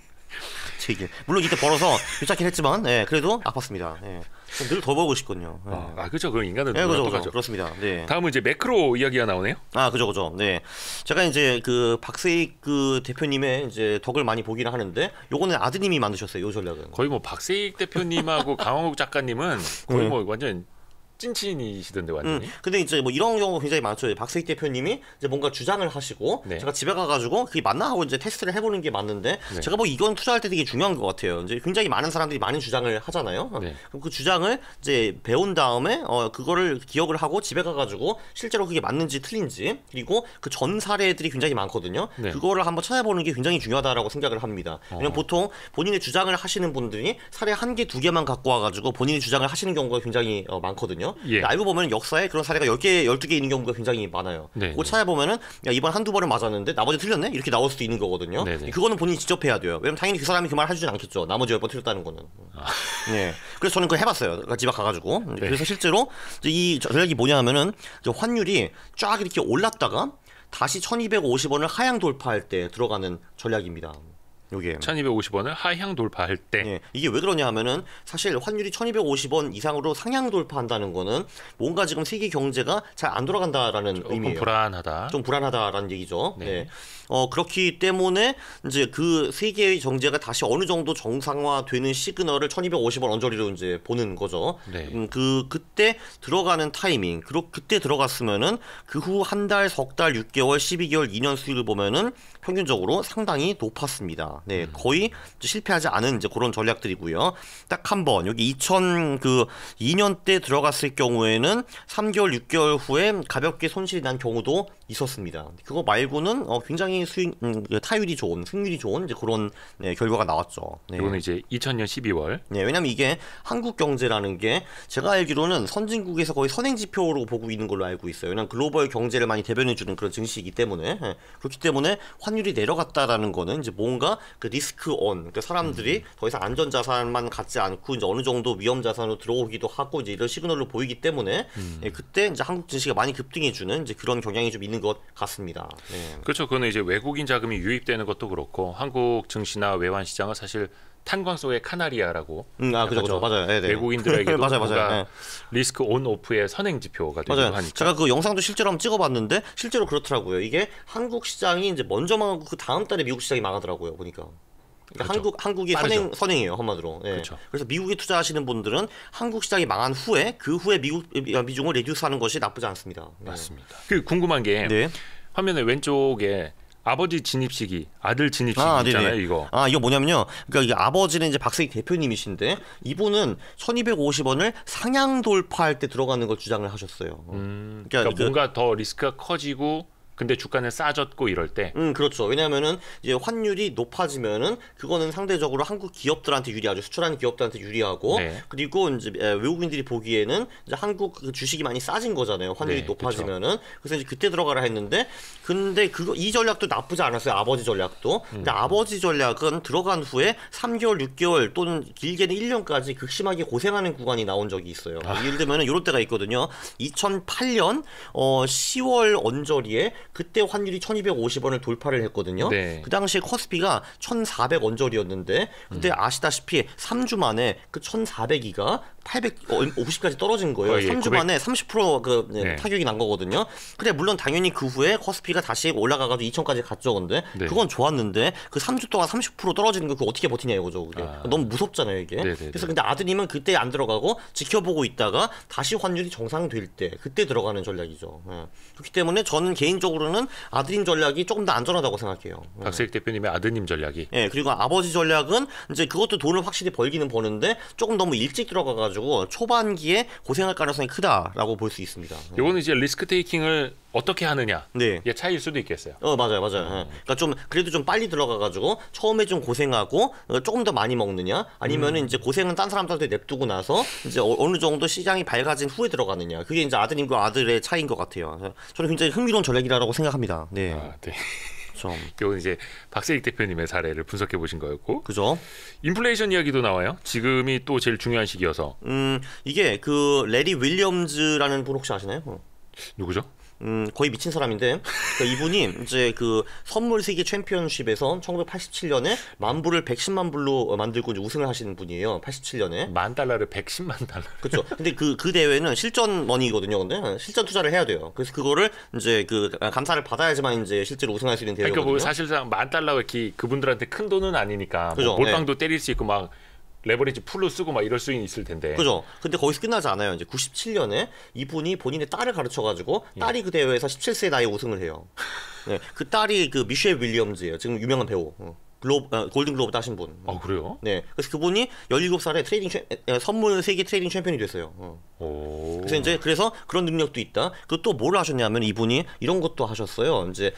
제 얘기. 물론 이때 벌어서 유착긴 했지만, 네, 그래도 아팠습니다. 네. 늘 더 벌고 싶거든요. 네. 그렇죠. 그럼 인간은 네, 똑같죠. 그죠. 그렇습니다. 네. 다음은 이제 매크로 이야기가 나오네요. 그죠. 네. 제가 이제 그 박세익 그 대표님의 이제 덕을 많이 보기는 하는데, 요거는 아드님이 만드셨어요, 요 전략은. 거의 뭐 박세익 대표님하고 강원국 작가님은 거의 뭐 완전 찐친이시던데 완전히. 근데 이제 뭐 이런 경우가 굉장히 많죠. 박세익 대표님이 이제 뭔가 주장을 하시고 네. 제가 집에 가가지고 그게 맞나 하고 이제 테스트를 해보는 게 맞는데 네. 제가 뭐 이건 투자할 때 되게 중요한 것 같아요. 이제 굉장히 많은 사람들이 많은 주장을 하잖아요. 네. 그럼 그 주장을 이제 배운 다음에 그거를 기억을 하고 집에 가가지고 실제로 그게 맞는지 틀린지 그리고 그 전 사례들이 굉장히 많거든요. 네. 그거를 한번 찾아보는 게 굉장히 중요하다라고 생각을 합니다. 왜냐면 보통 본인의 주장을 하시는 분들이 사례 한 개, 두 개만 갖고 와가지고 본인의 주장을 하시는 경우가 굉장히 많거든요. 예. 알고 보면 역사에 그런 사례가 10개, 12개 있는 경우가 굉장히 많아요. 네, 그거 네. 찾아보면은 야, 이번 한두 번은 맞았는데 나머지 틀렸네? 이렇게 나올 수도 있는 거거든요. 네, 네. 그거는 본인이 직접 해야 돼요. 왜냐면 당연히 그 사람이 그 말을 해주진 않겠죠. 나머지 10번 틀렸다는 거는. 네. 그래서 저는 그거 해봤어요. 그러니까 집에 가가지고. 네. 그래서 실제로 이제 이 전략이 뭐냐면은 이제 환율이 쫙 이렇게 올랐다가 다시 1250원을 하향 돌파할 때 들어가는 전략입니다. 요게 1250원을 하향 돌파할 때. 예, 이게 왜 그러냐 하면은 사실 환율이 1250원 이상으로 상향 돌파한다는 거는 뭔가 지금 세계 경제가 잘 안 돌아간다라는 조금 의미예요. 불안하다. 좀 불안하다라는 얘기죠. 네. 네. 그렇기 때문에 이제 그 세계의 경제가 다시 어느 정도 정상화되는 시그널을 1250원 언저리로 이제 보는 거죠. 네. 그때 들어가는 타이밍, 그때 들어갔으면은 그 후 한 달, 석 달, 6개월, 12개월, 2년 수익을 보면은 평균적으로 상당히 높았습니다. 네, 거의 실패하지 않은 이제 그런 전략들이고요. 딱 한 번 여기 2002년 때 들어갔을 경우에는 3개월, 6개월 후에 가볍게 손실이 난 경우도 있었습니다. 그거 말고는 굉장히 타율이 좋은, 승률이 좋은 이제 그런 결과가 나왔죠. 네. 이거는 이제 2000년 12월. 네, 왜냐면 이게 한국 경제라는 게 제가 알기로는 선진국에서 거의 선행 지표로 보고 있는 걸로 알고 있어요. 왜냐면 글로벌 경제를 많이 대변해주는 그런 증시이기 때문에 그렇기 때문에 환율이 내려갔다라는 거는 이제 뭔가 그 리스크 온, 그러니까 사람들이 더 이상 안전 자산만 갖지 않고 이제 어느 정도 위험 자산으로 들어오기도 하고 이제 이런 시그널로 보이기 때문에 그때 이제 한국 증시가 많이 급등해주는 이제 그런 경향이 좀 있는 것 같습니다. 네. 그렇죠. 그거는 이제 외국인 자금이 유입되는 것도 그렇고 한국 증시나 외환 시장은 사실 탄광 속의 카나리아라고. 그죠, 맞아요. 네, 네. 외국인들에게도 맞아요. 뭔가 네. 리스크 온 오프의 선행 지표가 되기도 맞아요. 하니까. 제가 그 영상도 실제로 한번 찍어봤는데 실제로 그렇더라고요. 이게 한국 시장이 이제 먼저 망하고 그 다음 달에 미국 시장이 망하더라고요. 보니까. 그러니까 그렇죠. 한국이 빠르죠. 선행이에요 한마디로. 네. 그렇죠. 그래서 미국에 투자하시는 분들은 한국 시장이 망한 후에 그 후에 미중을 레듀스하는 것이 나쁘지 않습니다. 네. 맞습니다. 그 궁금한 게 네. 화면의 왼쪽에 아버지 진입 시기, 아들 진입 시기 있잖아요. 네네. 이거. 이거 뭐냐면요. 그러니까 이게 아버지는 이제 박세익 대표님이신데 이분은 1250원을 상향 돌파할 때 들어가는 걸 주장을 하셨어요. 그러니까 그- 뭔가 더 리스크가 커지고 근데 주가는 싸졌고 이럴 때. 그렇죠. 왜냐하면은 이제 환율이 높아지면은 그거는 상대적으로 한국 기업들한테 유리하죠. 수출하는 기업들한테 유리하고 네. 그리고 이제 외국인들이 보기에는 이제 한국 그 주식이 많이 싸진 거잖아요. 환율이 네, 높아지면은. 그래서 이제 그때 들어가라 했는데 근데 이 전략도 나쁘지 않았어요. 아버지 전략도. 근데 아버지 전략은 들어간 후에 3개월, 6개월 또는 길게는 1년까지 극심하게 고생하는 구간이 나온 적이 있어요. 예를 들면은 이럴 때가 있거든요. 2008년 10월 언저리에 그때 환율이 1250원을 돌파를 했거든요. 네. 그 당시에 코스피가 1400 언저리였는데 근데 아시다시피 3주 만에 그 1400이가 850까지 떨어진 거예요. 3주 900. 만에 30% 네. 타격이 난 거거든요. 그래 물론 당연히 그 후에 코스피가 다시 올라가가지고 2000까지 갔죠. 근데 네. 그건 좋았는데 그 3주 동안 30% 떨어지는 거 그거 어떻게 버티냐 이거죠. 그게 너무 무섭잖아요 이게. 네네네. 그래서 근데 아드님은 그때 안 들어가고 지켜보고 있다가 다시 환율이 정상될 때 그때 들어가는 전략이죠. 예. 그렇기 때문에 저는 개인적으로는 아드님 전략이 조금 더 안전하다고 생각해요. 박세익 대표님의 아드님 전략이. 예, 그리고 아버지 전략은 이제 그것도 돈을 확실히 벌기는 버는데 조금 너무 일찍 들어가가지고 초반기에 고생할 가능성이 크다라고 볼 수 있습니다. 이거는 이제 리스크 테이킹을 어떻게 하느냐. 네. 이게 차이일 수도 있겠어요. 맞아요. 예. 그러니까 좀 그래도 좀 빨리 들어가가지고 처음에 좀 고생하고 조금 더 많이 먹느냐, 아니면은 이제 고생은 딴 사람들한테 냅두고 나서 이제 어느 정도 시장이 밝아진 후에 들어가느냐. 그게 이제 아드님과 아들의 차이인 것 같아요. 저는 굉장히 흥미로운 전략이라고 생각합니다. 네. 네. 좀 이건 이제 박세익 대표님의 사례를 분석해 보신 거였고. 그죠? 인플레이션 이야기도 나와요. 지금이 또 제일 중요한 시기여서. 이게 그 레리 윌리엄즈라는 분 혹시 아시나요? 누구죠? 거의 미친 사람인데 이분이 이제 그 선물 세계 챔피언십에서 1987년에 만 불을 110만 불로 만들고 이제 우승을 하시는 분이에요. 87년에. $10,000를 110만 달러. 그렇죠. 근데 그 대회는 실전 머니거든요. 근데 실전 투자를 해야 돼요. 그래서 그거를 이제 그 감사를 받아야지만 이제 실제로 우승할 수 있는 대회거든요. 그러니까 뭐 사실상 $10,000가 이렇게 그분들한테 큰 돈은 아니니까 그죠, 뭐 몰빵도 때릴 수 있고 막 레버리지 풀로 쓰고 막 이럴 수 있을 텐데. 그죠. 근데 거기서 끝나지 않아요. 이제 97년에 이분이 본인의 딸을 가르쳐가지고 딸이 그 대회에서 17세 나이에 우승을 해요. 네, 그 딸이 그 미셸 윌리엄즈예요. 지금 유명한 배우. 골든 글로브 따신 분. 그래요? 네. 그래서 그분이 17살에 선물 세계 트레이딩 챔피언이 됐어요. 오. 그래서 이제 그런 능력도 있다. 그 또 뭘 하셨냐면 이분이 이런 것도 하셨어요. 이제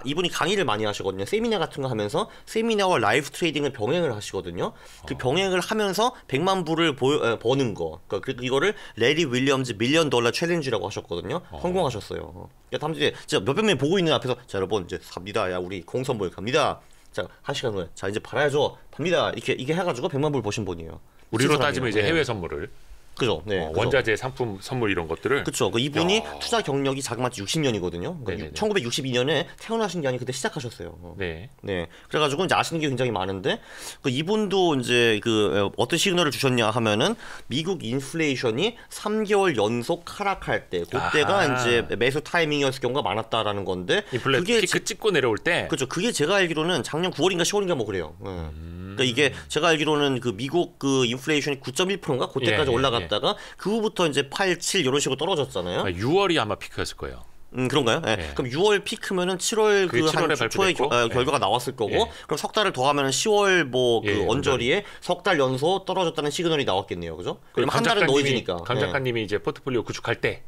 이분이 강의를 많이 하시거든요. 세미나 같은 거 하면서 세미나와 라이브 트레이딩을 병행을 하시거든요. 그 병행을 하면서 100만 불을 버는 거. 그러니까 이거를 레리 윌리엄즈 $1,000,000 챌린지라고 하셨거든요. 성공하셨어요. 그러니까 사람들이 진짜 몇백 명이 보고 있는 앞에서 자 여러분 이제 갑니다. 야 우리 공선물 갑니다. 자, 1시간 후에 자 이제 팔아야죠. 팝니다. 이게 해가지고 100만 불 버신 분이에요. 우리로 따지면 이제 네. 해외 선물을. 그죠. 네. 원자재 상품 선물 이런 것들을. 그렇죠. 이분이 투자 경력이 자그마치 60년이거든요. 그러니까 1962년에 태어나신 게 아니 그때 시작하셨어요. 네. 네. 그래가지고 이제 아시는 게 굉장히 많은데 이분도 이제 어떤 시그널을 주셨냐 하면은 미국 인플레이션이 3개월 연속 하락할 때 그때가 이제 매수 타이밍이었을 경우가 많았다라는 건데 그게 피크 찍고 내려올 때. 그렇죠. 그게 제가 알기로는 작년 9월인가 10월인가 뭐 그래요. 그러니까 이게 제가 알기로는 그 미국 그 인플레이션이 9.1%인가 그때까지 올라갔다가 그 후부터 이제 8, 7 이런 식으로 떨어졌잖아요. 6월이 아마 피크였을 거예요. 그런가요? 네. 그럼 6월 피크면은 7월 한 초에 결과가 나왔을 거고, 그럼 석 달을 더하면 10월 언저리에 석 달 연속 떨어졌다는 시그널이 나왔겠네요, 그죠? 그럼 한 달은 노이즈니까. 강 작가님이 이제 포트폴리오 구축할 때.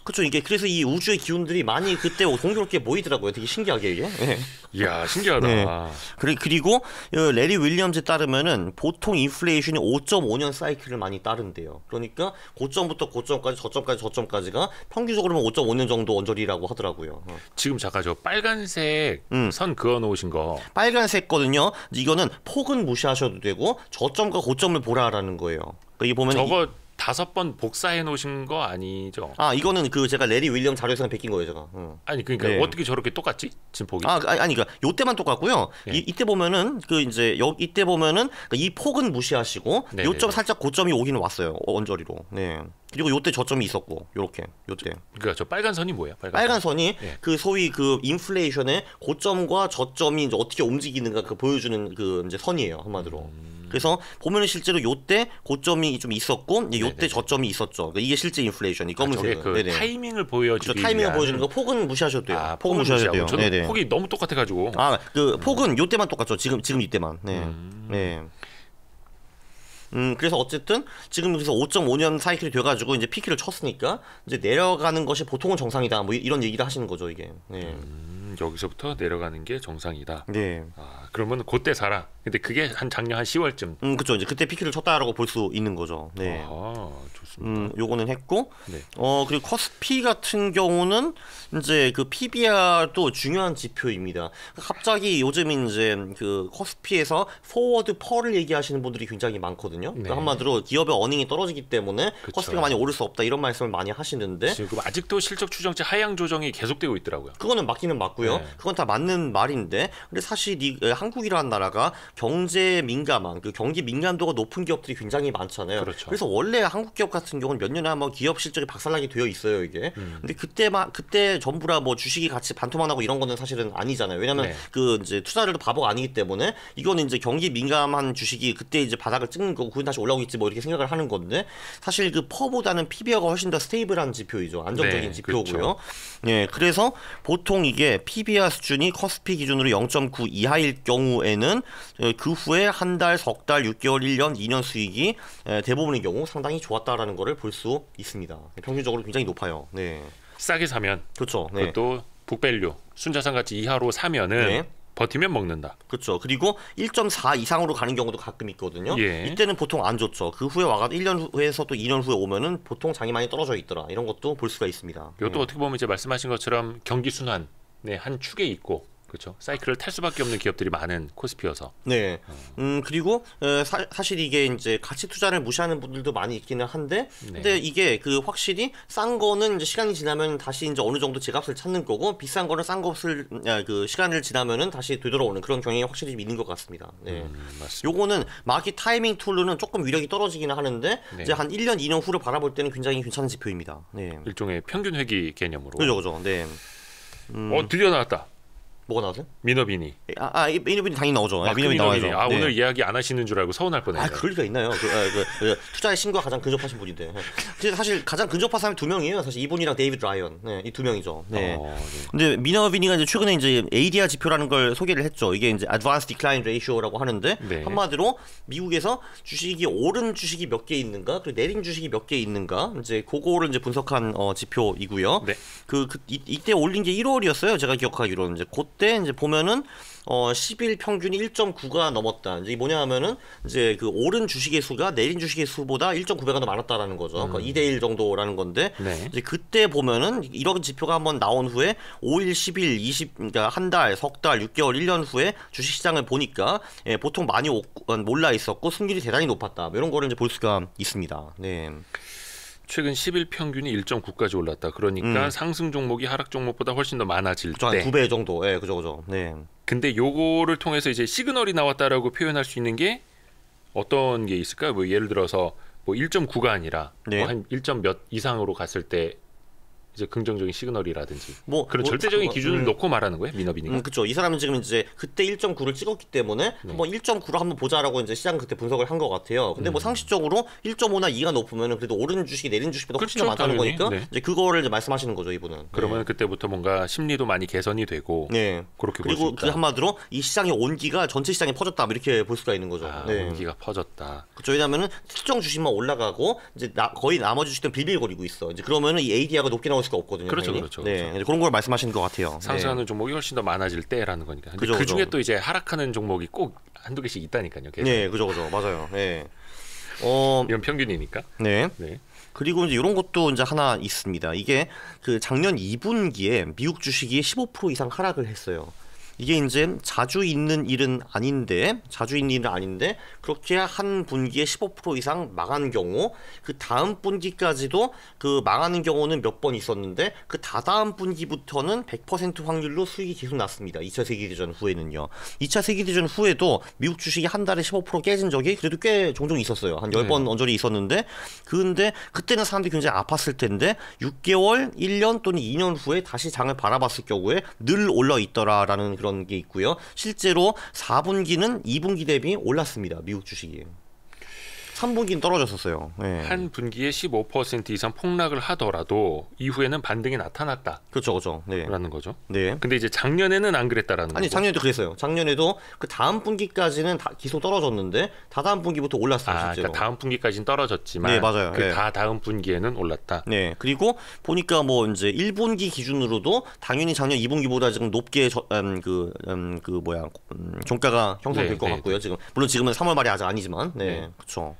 그렇죠. 이게 그래서 이 우주의 기운들이 많이 그때 공교롭게 모이더라고요. 되게 신기하게 이게. 이야 신기하다. 네. 그리고 레리 윌리엄즈에 따르면은 보통 인플레이션이 5.5년 사이클을 많이 따른대요. 그러니까 고점부터 고점까지 저점까지가 평균적으로는 5.5년 정도 언저리라고 하더라고요. 지금 잠깐 저 빨간색 선 그어 놓으신 거. 빨간색 거든요. 이거는 폭은 무시하셔도 되고 저점과 고점을 보라라는 거예요. 그러니까 이게 보면 저거 5번 복사해 놓으신 거 아니죠? 이거는 제가 레리 윌리엄 자료에서 베낀 거예요, 제가. 아니 그러니까 네. 어떻게 저렇게 똑같지? 지금 보기. 아니 그러니까 요때만 똑같고요. 이때 보면은 이때 보면은 이 폭은 무시하시고 요점 살짝 고점이 오기는 왔어요. 언저리로. 네. 그리고 요때 저점이 있었고 요렇게 요때. 그러니까 저 빨간 선이 뭐예요? 빨간 선이 소위 인플레이션의 고점과 저점이 이제 어떻게 움직이는가 보여주는 이제 선이에요, 한마디로. 그래서 보면은 실제로 요때 고점이 좀 있었고 요때 저점이 있었죠. 그러니까 이게 실제 인플레이션이 검은색. 타이밍을 보여주기 타이밍을 보여주는 거 폭은 무시하셔도 돼요. 폭은 무시하셔도 돼요. 저는 폭이 너무 똑같아가지고. 폭은 요때만 똑같죠. 지금 이때만. 네. 네. 그래서 어쨌든 지금 그래서 5.5년 사이클이 돼가지고 이제 피크를 쳤으니까 이제 내려가는 것이 보통은 정상이다. 뭐 이런 얘기를 하시는 거죠 이게. 네. 여기서부터 내려가는 게 정상이다. 네. 그러면 그때 사라. 근데 그게 작년 한 10월쯤. 그렇죠. 이제 그때 피크를 쳤다라고 볼 수 있는 거죠. 네. 좋습니다. 요거는 했고, 네. 그리고 코스피 같은 경우는 이제 그 PBR도 중요한 지표입니다. 갑자기 요즘 이제 그 코스피에서 포워드 펄을 얘기하시는 분들이 굉장히 많거든요. 네. 그러니까 한마디로 기업의 어닝이 떨어지기 때문에 그쵸. 코스피가 많이 오를 수 없다 이런 말씀을 많이 하시는데 지금 아직도 실적 추정치 하향 조정이 계속되고 있더라고요. 그거는 맞기는 맞고요. 네. 그건 다 맞는 말인데, 근데 사실 한국이라는 나라가 경제 민감한 그 경기 민감도가 높은 기업들이 굉장히 많잖아요. 그렇죠. 그래서 원래 한국 기업 같은 경우는 몇 년에 한번 기업 실적이 박살나게 되어 있어요 이게. 근데 그때 전부라 뭐 주식이 같이 반토막나고 이런 거는 사실은 아니잖아요. 왜냐면 네. 그 이제 투자자들도 바보가 아니기 때문에 이거는 이제 경기 민감한 주식이 그때 이제 바닥을 찍는 거고 그건 다시 올라오겠지 뭐 이렇게 생각을 하는 건데, 사실 그 퍼보다는 PBR가 훨씬 더 스테이블한 지표이죠. 안정적인 네, 지표고요. 그렇죠. 예, 그래서 보통 이게 PBR 수준이 코스피 기준으로 0.9 이하일 경우에는 그 후에 한 달, 석 달, 6개월, 1년, 2년 수익이 대부분의 경우 상당히 좋았다라는 거를 볼 수 있습니다. 평균적으로 굉장히 높아요. 네, 싸게 사면 그렇죠. 네, 그것도 북밸류 순자산 가치 이하로 사면은 네. 버티면 먹는다. 그렇죠. 그리고 1.4 이상으로 가는 경우도 가끔 있거든요. 예. 이때는 보통 안 좋죠. 그 후에 와가 1년 후에서 또 2년 후에 오면은 보통 장이 많이 떨어져 있더라. 이런 것도 볼 수가 있습니다. 이것도 어떻게 보면 이제 말씀하신 것처럼 경기 순환 한 축에 있고, 그렇죠. 사이클을 탈 수밖에 없는 기업들이 많은 코스피여서. 네. 그리고 사실 이게 이제 가치 투자를 무시하는 분들도 많이 있기는 한데, 근데 이게 그 확실히 싼 거는 이제 시간이 지나면 다시 이제 어느 정도 제값을 찾는 거고, 비싼 거는 싼 값을 그 시간을 지나면은 다시 되돌아오는 그런 경향이 확실히 좀 있는 것 같습니다. 네. 맞습니다. 요거는 마켓 타이밍 툴로는 조금 위력이 떨어지기는 하는데, 이제 한 1년, 2년 후를 바라볼 때는 굉장히 괜찮은 지표입니다. 네. 일종의 평균 회귀 개념으로. 그죠. 네. 드디어 나왔다. 뭐가 나왔어요? 미너비니. 미노빈이 당연히 나오죠. 미노빈이 나와야죠. 네. 오늘 이야기 안 하시는 줄 알고 서운할 뻔했네요. 그럴 리가 있나요? 투자의 신과 가장 근접하신 분인데. 근데 사실 가장 근접한 사람이 두 명이에요. 사실 이분이랑 데이비드 라이언. 네, 이 두 명이죠. 네. 근데 미너비니가 이제 최근에 이제 ADR 지표라는 걸 소개를 했죠. 이게 이제 Advanced Decline Ratio라고 하는데, 네. 한마디로 미국에서 주식이 오른 주식이 몇 개 있는가, 그리고 내린 주식이 몇 개 있는가, 이제 그거를 이제 분석한 지표이고요. 네. 이때 올린 게 1월이었어요. 제가 기억하기로는 이제 그때 이제 보면은 10일 평균이 1.9가 넘었다. 이제 뭐냐 하면은 이제 그 오른 주식의 수가 내린 주식의 수보다 1.9배가 더 많았다라는 거죠. 그러니까 2대1 정도라는 건데, 네. 이제 그때 보면은 이런 지표가 한번 나온 후에 5일, 10일, 그러니까 한 달, 석 달, 6개월, 1년 후에 주식 시장을 보니까 보통 많이 몰라 있었고 승률이 대단히 높았다. 이런 거를 이제 볼 수가 있습니다. 네. 최근 10일 평균이 1.9까지 올랐다. 그러니까 상승 종목이 하락 종목보다 훨씬 더 많아질 그쵸, 때. 한 2배 정도. 예, 그죠. 네. 근데 요거를 통해서 이제 시그널이 나왔다라고 표현할 수 있는 게 어떤 게 있을까요? 뭐 예를 들어서 뭐 1.9가 아니라 네. 뭐 한 1점 몇 이상으로 갔을 때 이제 긍정적인 시그널이라든지 그런 뭐 절대적인 기준을 놓고 말하는 거예요, 미너비니가. 그렇죠. 이 사람은 지금 이제 그때 1.9를 찍었기 때문에 한번 1.9로 한번 보자라고 이제 시장 그때 분석을 한 것 같아요. 근데 뭐 상식적으로 1.5나 2가 높으면 그래도 오른 주식이 내린 주식보다 훨씬 더 그렇죠, 많다는 당연히. 거니까 네. 이제 그거를 이제 말씀하시는 거죠, 이분은. 그러면 그때부터 뭔가 심리도 많이 개선이 되고 네. 그렇게 볼 수 그리고 있다. 그 한마디로 이 시장의 온기가 전체 시장에 퍼졌다 이렇게 볼 수가 있는 거죠. 네. 온기가 퍼졌다. 그렇죠. 왜냐면은 특정 주식만 올라가고 이제 거의 나머지 주식들은 빌빌거리고 있어. 이제 그러면은 이 ADR가 높게 나올 수가 없거든요. 그렇죠, 당연히. 그렇죠, 네. 그렇죠. 그런 걸 말씀하시는 것 같아요. 상승하는 종목이 훨씬 더 많아질 때라는 거니까. 근데 그죠, 그 중에 그죠. 또 이제 하락하는 종목이 꼭 한두 개씩 있다니까요. 계속. 네, 그죠, 맞아요. 네. 이건 평균이니까. 네. 네. 그리고 이제 이런 것도 이제 하나 있습니다. 이게 그 작년 2분기에 미국 주식이 15% 이상 하락을 했어요. 이게 이제 자주 있는 일은 아닌데 그렇게 한 분기에 15% 이상 망한 경우, 그 다음 분기까지도 그 망하는 경우는 몇 번 있었는데 그 다다음 분기부터는 100% 확률로 수익이 계속 났습니다. 2차 세계대전 후에는요. 2차 세계대전 후에도 미국 주식이 한 달에 15% 깨진 적이 그래도 꽤 종종 있었어요. 한 10번 언저리 있었는데, 근데 그때는 사람들이 굉장히 아팠을 텐데 6개월, 1년 또는 2년 후에 다시 장을 바라봤을 경우에 늘 올라 있더라라는 그런 게 있고요. 실제로 4분기는 2분기 대비 올랐습니다. 미국 주식이. 3분기는 떨어졌었어요. 네. 한 분기에 15% 이상 폭락을 하더라도 이후에는 반등이 나타났다. 그렇죠, 그렇죠. 네. 라는 거죠. 네. 근데 이제 작년에는 안 그랬다라는 거고. 아니 작년에도 그랬어요. 작년에도 그 다음 분기까지는 다 계속 떨어졌는데 다다음 분기부터 올랐어요. 실제로. 그러니까 다음 분기까지는 떨어졌지만 네, 맞아요. 그 네. 다음 분기에는 올랐다. 네. 그리고 보니까 뭐 이제 1분기 기준으로도 당연히 작년 2분기보다 지금 높게 종가가 형성될 네, 것 네, 같고요. 지금 물론 지금은 3월 말이 아직 아니지만, 네, 그렇죠.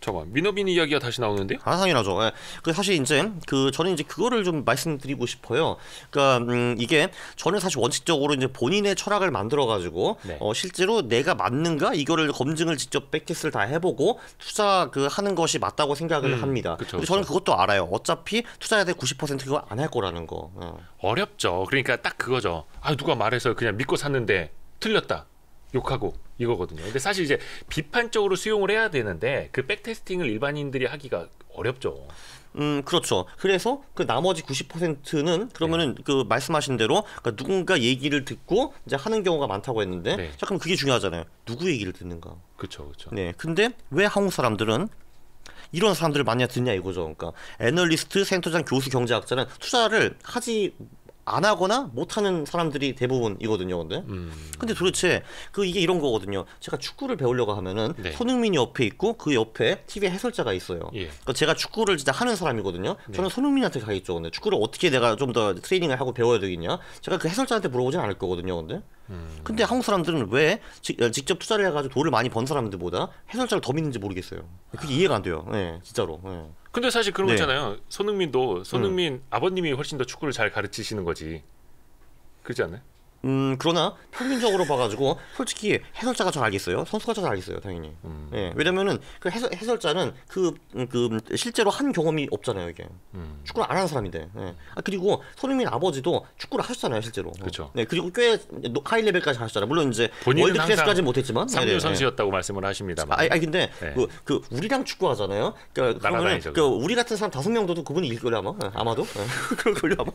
잠깐 민어빈 이야기가 다시 나오는데요? 당연하죠. 예. 그 사실 이제 저는 이제 그거를 좀 말씀드리고 싶어요. 그러니까 이게 저는 사실 원칙적으로 이제 본인의 철학을 만들어 가지고 네. 실제로 내가 맞는가 이거를 검증을 직접 백테스트를 다 해보고 투자 하는 것이 맞다고 생각을 합니다. 그쵸, 근데 저는 그것도 알아요. 어차피 투자자들 90% 그거 안 할 거라는 거. 어렵죠. 그러니까 딱 그거죠. 누가 말해서 그냥 믿고 샀는데 틀렸다. 욕하고 이거거든요. 근데 사실 이제 비판적으로 수용을 해야 되는데 그 백테스팅을 일반인들이 하기가 어렵죠. 그렇죠. 그래서 그 나머지 90%는 그러면은 그 말씀하신 대로 그러니까 누군가 얘기를 듣고 이제 하는 경우가 많다고 했는데, 네. 자 그럼 그게 중요하잖아요. 누구 얘기를 듣는가. 그렇죠, 그렇죠. 네. 근데 왜 한국 사람들은 이런 사람들을 많이 듣냐 이거죠. 그러니까 애널리스트, 센터장, 교수, 경제학자는 투자를 하지 안 하거나 못 하는 사람들이 대부분이거든요. 근데 도대체 이게 이런 거거든요. 제가 축구를 배우려고 하면은 네. 손흥민이 옆에 있고 그 옆에 TV 해설자가 있어요. 예. 그러니까 제가 축구를 진짜 하는 사람이거든요. 네. 저는 손흥민한테 가겠죠. 근데 축구를 어떻게 내가 좀 더 트레이닝을 하고 배워야 되겠냐? 제가 그 해설자한테 물어보진 않을 거거든요. 근데 한국 사람들은 왜 직접 투자를 해가지고 돈을 많이 번 사람들보다 해설자를 더 믿는지 모르겠어요. 그게 이해가 안 돼요. 네, 진짜로. 네. 근데 사실 그런 거 네. 있잖아요. 손흥민 아버님이 훨씬 더 축구를 잘 가르치시는 거지. 그렇지 않나요? 그러나 평균적으로 봐가지고 솔직히 해설자가 잘 알겠어요. 선수가 잘 알겠어요, 당연히. 예, 왜냐면은 그 해설자는 그 실제로 한 경험이 없잖아요, 이게. 축구를 안 하는 사람인데. 예. 그리고 손흥민 아버지도 축구를 하셨잖아요, 실제로. 그렇죠. 네, 그리고 꽤 하이 레벨까지 하셨잖아요. 물론 이제 본인은 월드 클래스까지는 못했지만. 상류 네네. 선수였다고 말씀을 하십니다만. 아니 근데 네. 우리랑 축구하잖아요. 그러니까 날아다니죠, 우리 같은 사람 5명 둬도 그분이 이길 거려 아마. 아마도. 그걸요 아마.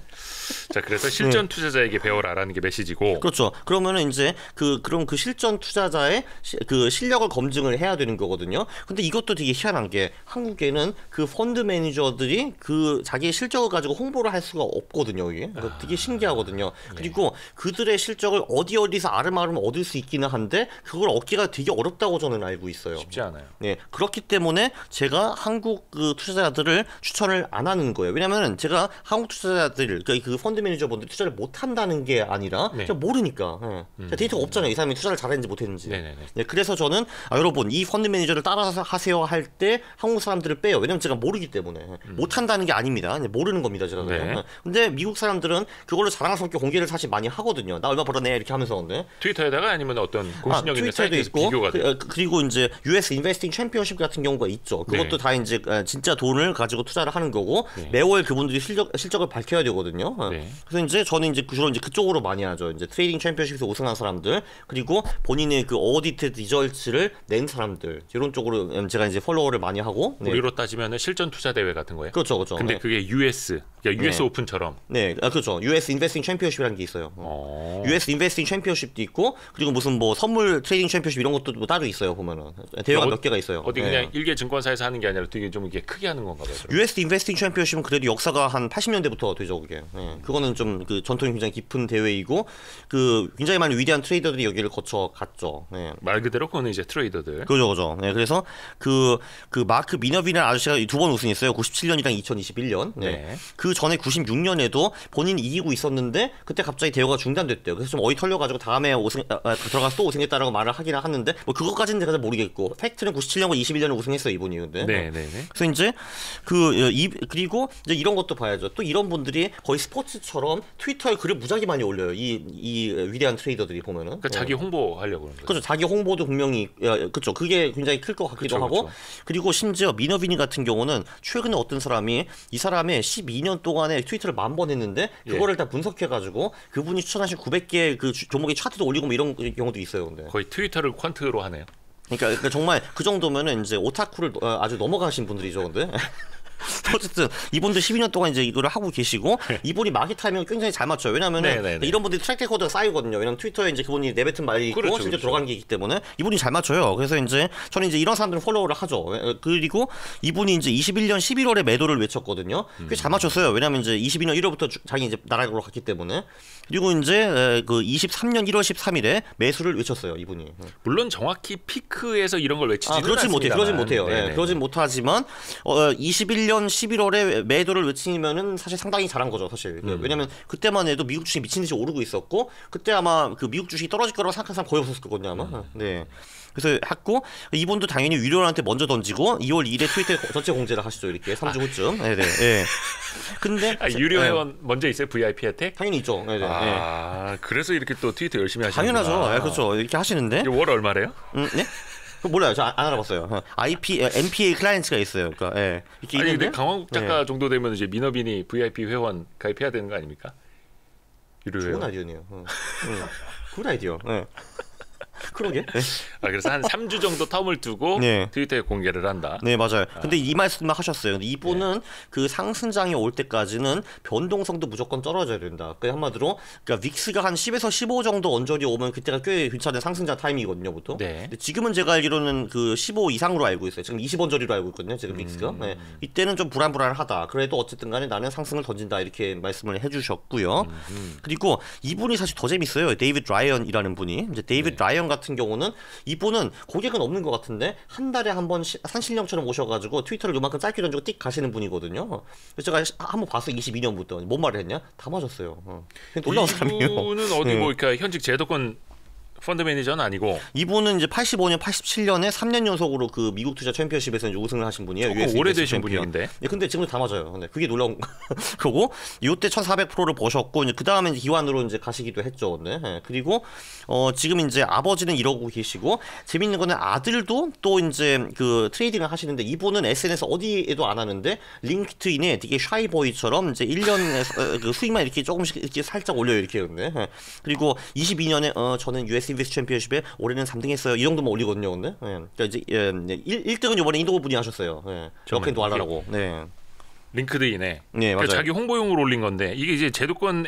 자, 그래서 실전 투자자에게 배워라라는 게 메시지고. 그렇죠. 그러면은 이제 그럼 그 실전 투자자의 그 실력을 검증을 해야 되는 거거든요. 근데 이것도 되게 희한한 게 한국에는 그 펀드 매니저들이 그 자기의 실적을 가지고 홍보를 할 수가 없거든요. 이게 되게 신기하거든요. 그리고 그들의 실적을 어디서 아름아름 얻을 수 있기는 한데 그걸 얻기가 되게 어렵다고 저는 알고 있어요. 쉽지 않아요. 네, 그렇기 때문에 제가 한국 그 투자자들을 추천을 안 하는 거예요. 왜냐면은 제가 한국 투자자들 그 펀드 매니저분들 투자를 못 한다는 게 아니라 네. 제가 모르니까. 제가 데이터가 없잖아요. 이 사람이 투자를 잘했는지 못했는지. 네네네. 네, 그래서 저는 여러분 이 펀드 매니저를 따라서 하세요 할 때 한국 사람들을 빼요. 왜냐면 제가 모르기 때문에 못 한다는 게 아닙니다. 모르는 겁니다. 제가. 네. 근데 미국 사람들은 그걸로 자랑스럽게 공개를 사실 많이 하거든요. 나 얼마 벌었네 이렇게 하면서. 근데 트위터에다가 아니면 어떤 공신력 있는 트위터에도 사이트에서 있고 비교가 돼요. 그리고 이제 US 인베스팅 챔피언십 같은 경우가 있죠. 그것도 네. 다 이제 진짜 돈을 가지고 투자를 하는 거고 네. 매월 그분들이 실적을 밝혀야 되거든요. 네. 그래서 이제 저는 이제 주로 이제 그쪽으로 많이 하죠. 이제 트레이딩 챔피언십에서 우승한 사람들 그리고 본인의 그 오디트 리절츠를 낸 사람들 이런 쪽으로 제가 이제 팔로워를 많이 하고. 네. 우리로 따지면 실전 투자 대회 같은 거예요. 그렇죠, 그렇죠. 근데 네. 그게 그러니까 US 네. 오픈처럼. 네, 그렇죠. US 인베스팅 챔피언십이라는 게 있어요. US 인베스팅 챔피언십도 있고 그리고 무슨 뭐 선물 트레이딩 챔피언십 이런 것도 뭐 따로 있어요. 보면은 대회가 몇 개가 있어요. 어디 네. 그냥 일개 증권사에서 하는 게 아니라 되게 좀 이게 크게 하는 건가 봐요. 그럼. US 인베스팅 챔피언십은 그래도 역사가 한 80년대부터 되죠, 그게. 네. 그거는 좀 그 전통이 굉장히 깊은 대회이고 그 굉장히 많은 위대한 트레이더들이 여기를 거쳐 갔죠. 네. 말 그대로 그거는 이제 트레이더들. 그죠. 네, 그래서 그 마크 미너빈이라는 아저씨가 2번 우승했어요. 97년이랑 2021년. 네. 네. 그 전에 96년에도 본인이 이기고 있었는데 그때 갑자기 대회가 중단됐대요. 그래서 좀 어이 털려가지고 다음에 들어가서 또 우승했다라고 말을 하긴 하는데 뭐 그것까지는 제가 잘 모르겠고 팩트는 97년과 21년에 우승했어요, 이분이. 근데. 네. 그래서 이제 그리고 이제 이런 것도 봐야죠. 또 이런 분들이 거의 스포츠처럼 트위터에 글을 무지하게 많이 올려요. 이 위대한 트레이더들이 보면은. 그러니까 자기 홍보하려고 그러는 거죠. 그렇죠. 자기 홍보도 분명히 그렇죠. 그게 굉장히 클 것 같기도 그쵸, 하고. 그쵸. 그리고 심지어 미너비니 같은 경우는 최근에 어떤 사람이 이 사람의 12년 동안에 트위터를 10,000번 했는데 그거를 다 분석해 가지고 그분이 추천하신 900개 그 종목의 차트도 올리고 뭐 이런 경우도 있어요. 근데. 거의 트위터를 퀀트로 하네요. 그러니까 정말 그 정도면은 이제 오타쿠를 아주 넘어가신 분들이죠. 근데. 어쨌든 이분도 12년 동안 이제 이거를 하고 계시고 이분이 마켓 타이밍을 굉장히 잘 맞춰요. 왜냐면은 네네네. 이런 분들이 트랙 레코드가 쌓이거든요. 왜냐면 트위터에 이제 그분이 내뱉은 말이 있고 그렇죠, 실제 그렇죠. 들어가는 게 있기 때문에 이분이 잘 맞춰요. 그래서 이제 저는 이제 이런 사람들은 팔로우를 하죠. 그리고 이분이 이제 21년 11월에 매도를 외쳤거든요. 꽤 잘 맞췄어요. 왜냐면 이제 22년 1월부터 자기 이제 나락으로 갔기 때문에. 그리고 이제 그 23년 1월 13일에 매수를 외쳤어요. 이분이. 물론 정확히 피크에서 이런 걸 외치지는 그렇진 못해요. 않습니다만. 그러진 못해요. 예, 네네. 그러진 못하지만 21년 11월에 매도를 외치면은 사실 상당히 잘한 거죠, 사실. 왜냐면 그때만 해도 미국 주식이 미친 듯이 오르고 있었고 그때 아마 그 미국 주식이 떨어질 거라고 생각한 사람 거의 없었을 거거든요, 아마. 네. 그래서 했고 이분도 당연히 유료한테 먼저 던지고 2월 2일에 트위터에 전체 공지를 하시죠, 이렇게 3주 후쯤. 네, 네. 예. 근데 유료 예, 회원 먼저 있어요? VIP 혜택? 당연히 있죠. 네, 네. 예. 그래서 이렇게 또 트위터 열심히 하시는 당연하죠. 예, 그렇죠. 이렇게 하시는데. 월 얼마래요? 네? 그 몰라요. 저 안 알아봤어요. MPA 클라이언트가 있어요. 그러니까 예. 이렇게 아니 있는데 근데 강원국 작가 정도 되면 이제 민어빈이 VIP 회원 가입해야 되는 거 아닙니까? 유료 좋은 회원. 아이디어네요. 굿 아이디어. 네. 그러게. 네. 그래서 한 3주 정도 텀을 두고 네. 트위터에 공개를 한다. 네, 맞아요. 근데 이 말씀만 하셨어요. 근데 이분은 그 상승장이 올 때까지는 변동성도 무조건 떨어져야 된다. 그 한마디로 그러니까 빅스가 한 10에서 15 정도 언저리 오면 그때가 꽤 괜찮은 상승장 타이밍이거든요, 보통. 네. 근데 지금은 제가 알기로는 그 15 이상으로 알고 있어요. 지금 20 언저리로 알고 있거든요, 지금 빅스가. 네. 이때는 좀 불안불안하다. 그래도 어쨌든 간에 나는 상승을 던진다. 이렇게 말씀을 해주셨고요. 그리고 이분이 사실 더 재밌어요. 데이비드 라이언이라는 분이. 이제 데이비드 라이언 같은 경우는 이분은 고객은 없는 것 같은데 한 달에 한 번 산신령처럼 오셔가지고 트위터를 요만큼 짧게 던지고 띡 가시는 분이거든요. 그래서 제가 한번 봤어요. 22년부터 뭔 말을 했냐? 다 맞았어요. 그냥 놀라운 사람이에요. 이분은 어디 뭐 이렇게 현직 제도권 펀드 매니저는 아니고 이분은 이제 85년, 87년에 3년 연속으로 그 미국 투자 챔피언십에서 이제 우승을 하신 분이에요. 조금 오래되신 분인데. 네, 근데 지금도 다 맞아요. 근데 그게 놀라운 거고 요때 1,400%를 버셨고 이제 그 다음에 이제 기관으로 이제 가시기도 했죠. 근데 네. 그리고 지금 이제 아버지는 이러고 계시고 재밌는 거는 아들도 또 이제 그 트레이딩을 하시는데 이분은 SNS 어디에도 안 하는데 링크드인에 되게 샤이보이처럼 이제 1년에 그 수익만 이렇게 조금씩 이렇게 살짝 올려요. 이렇게 근데 그리고 22년에 저는 US 인베스트 챔피언십에 올해는 3등 했어요. 이 정도만 올리거든요, 근데. 예. 그러니까 이제 1등은 이번에 인도 분이 하셨어요. 예. 럭앤 도알라라고. 네. 링크드인에. 네, 맞아요. 자기 홍보용으로 올린 건데 이게 이제 제도권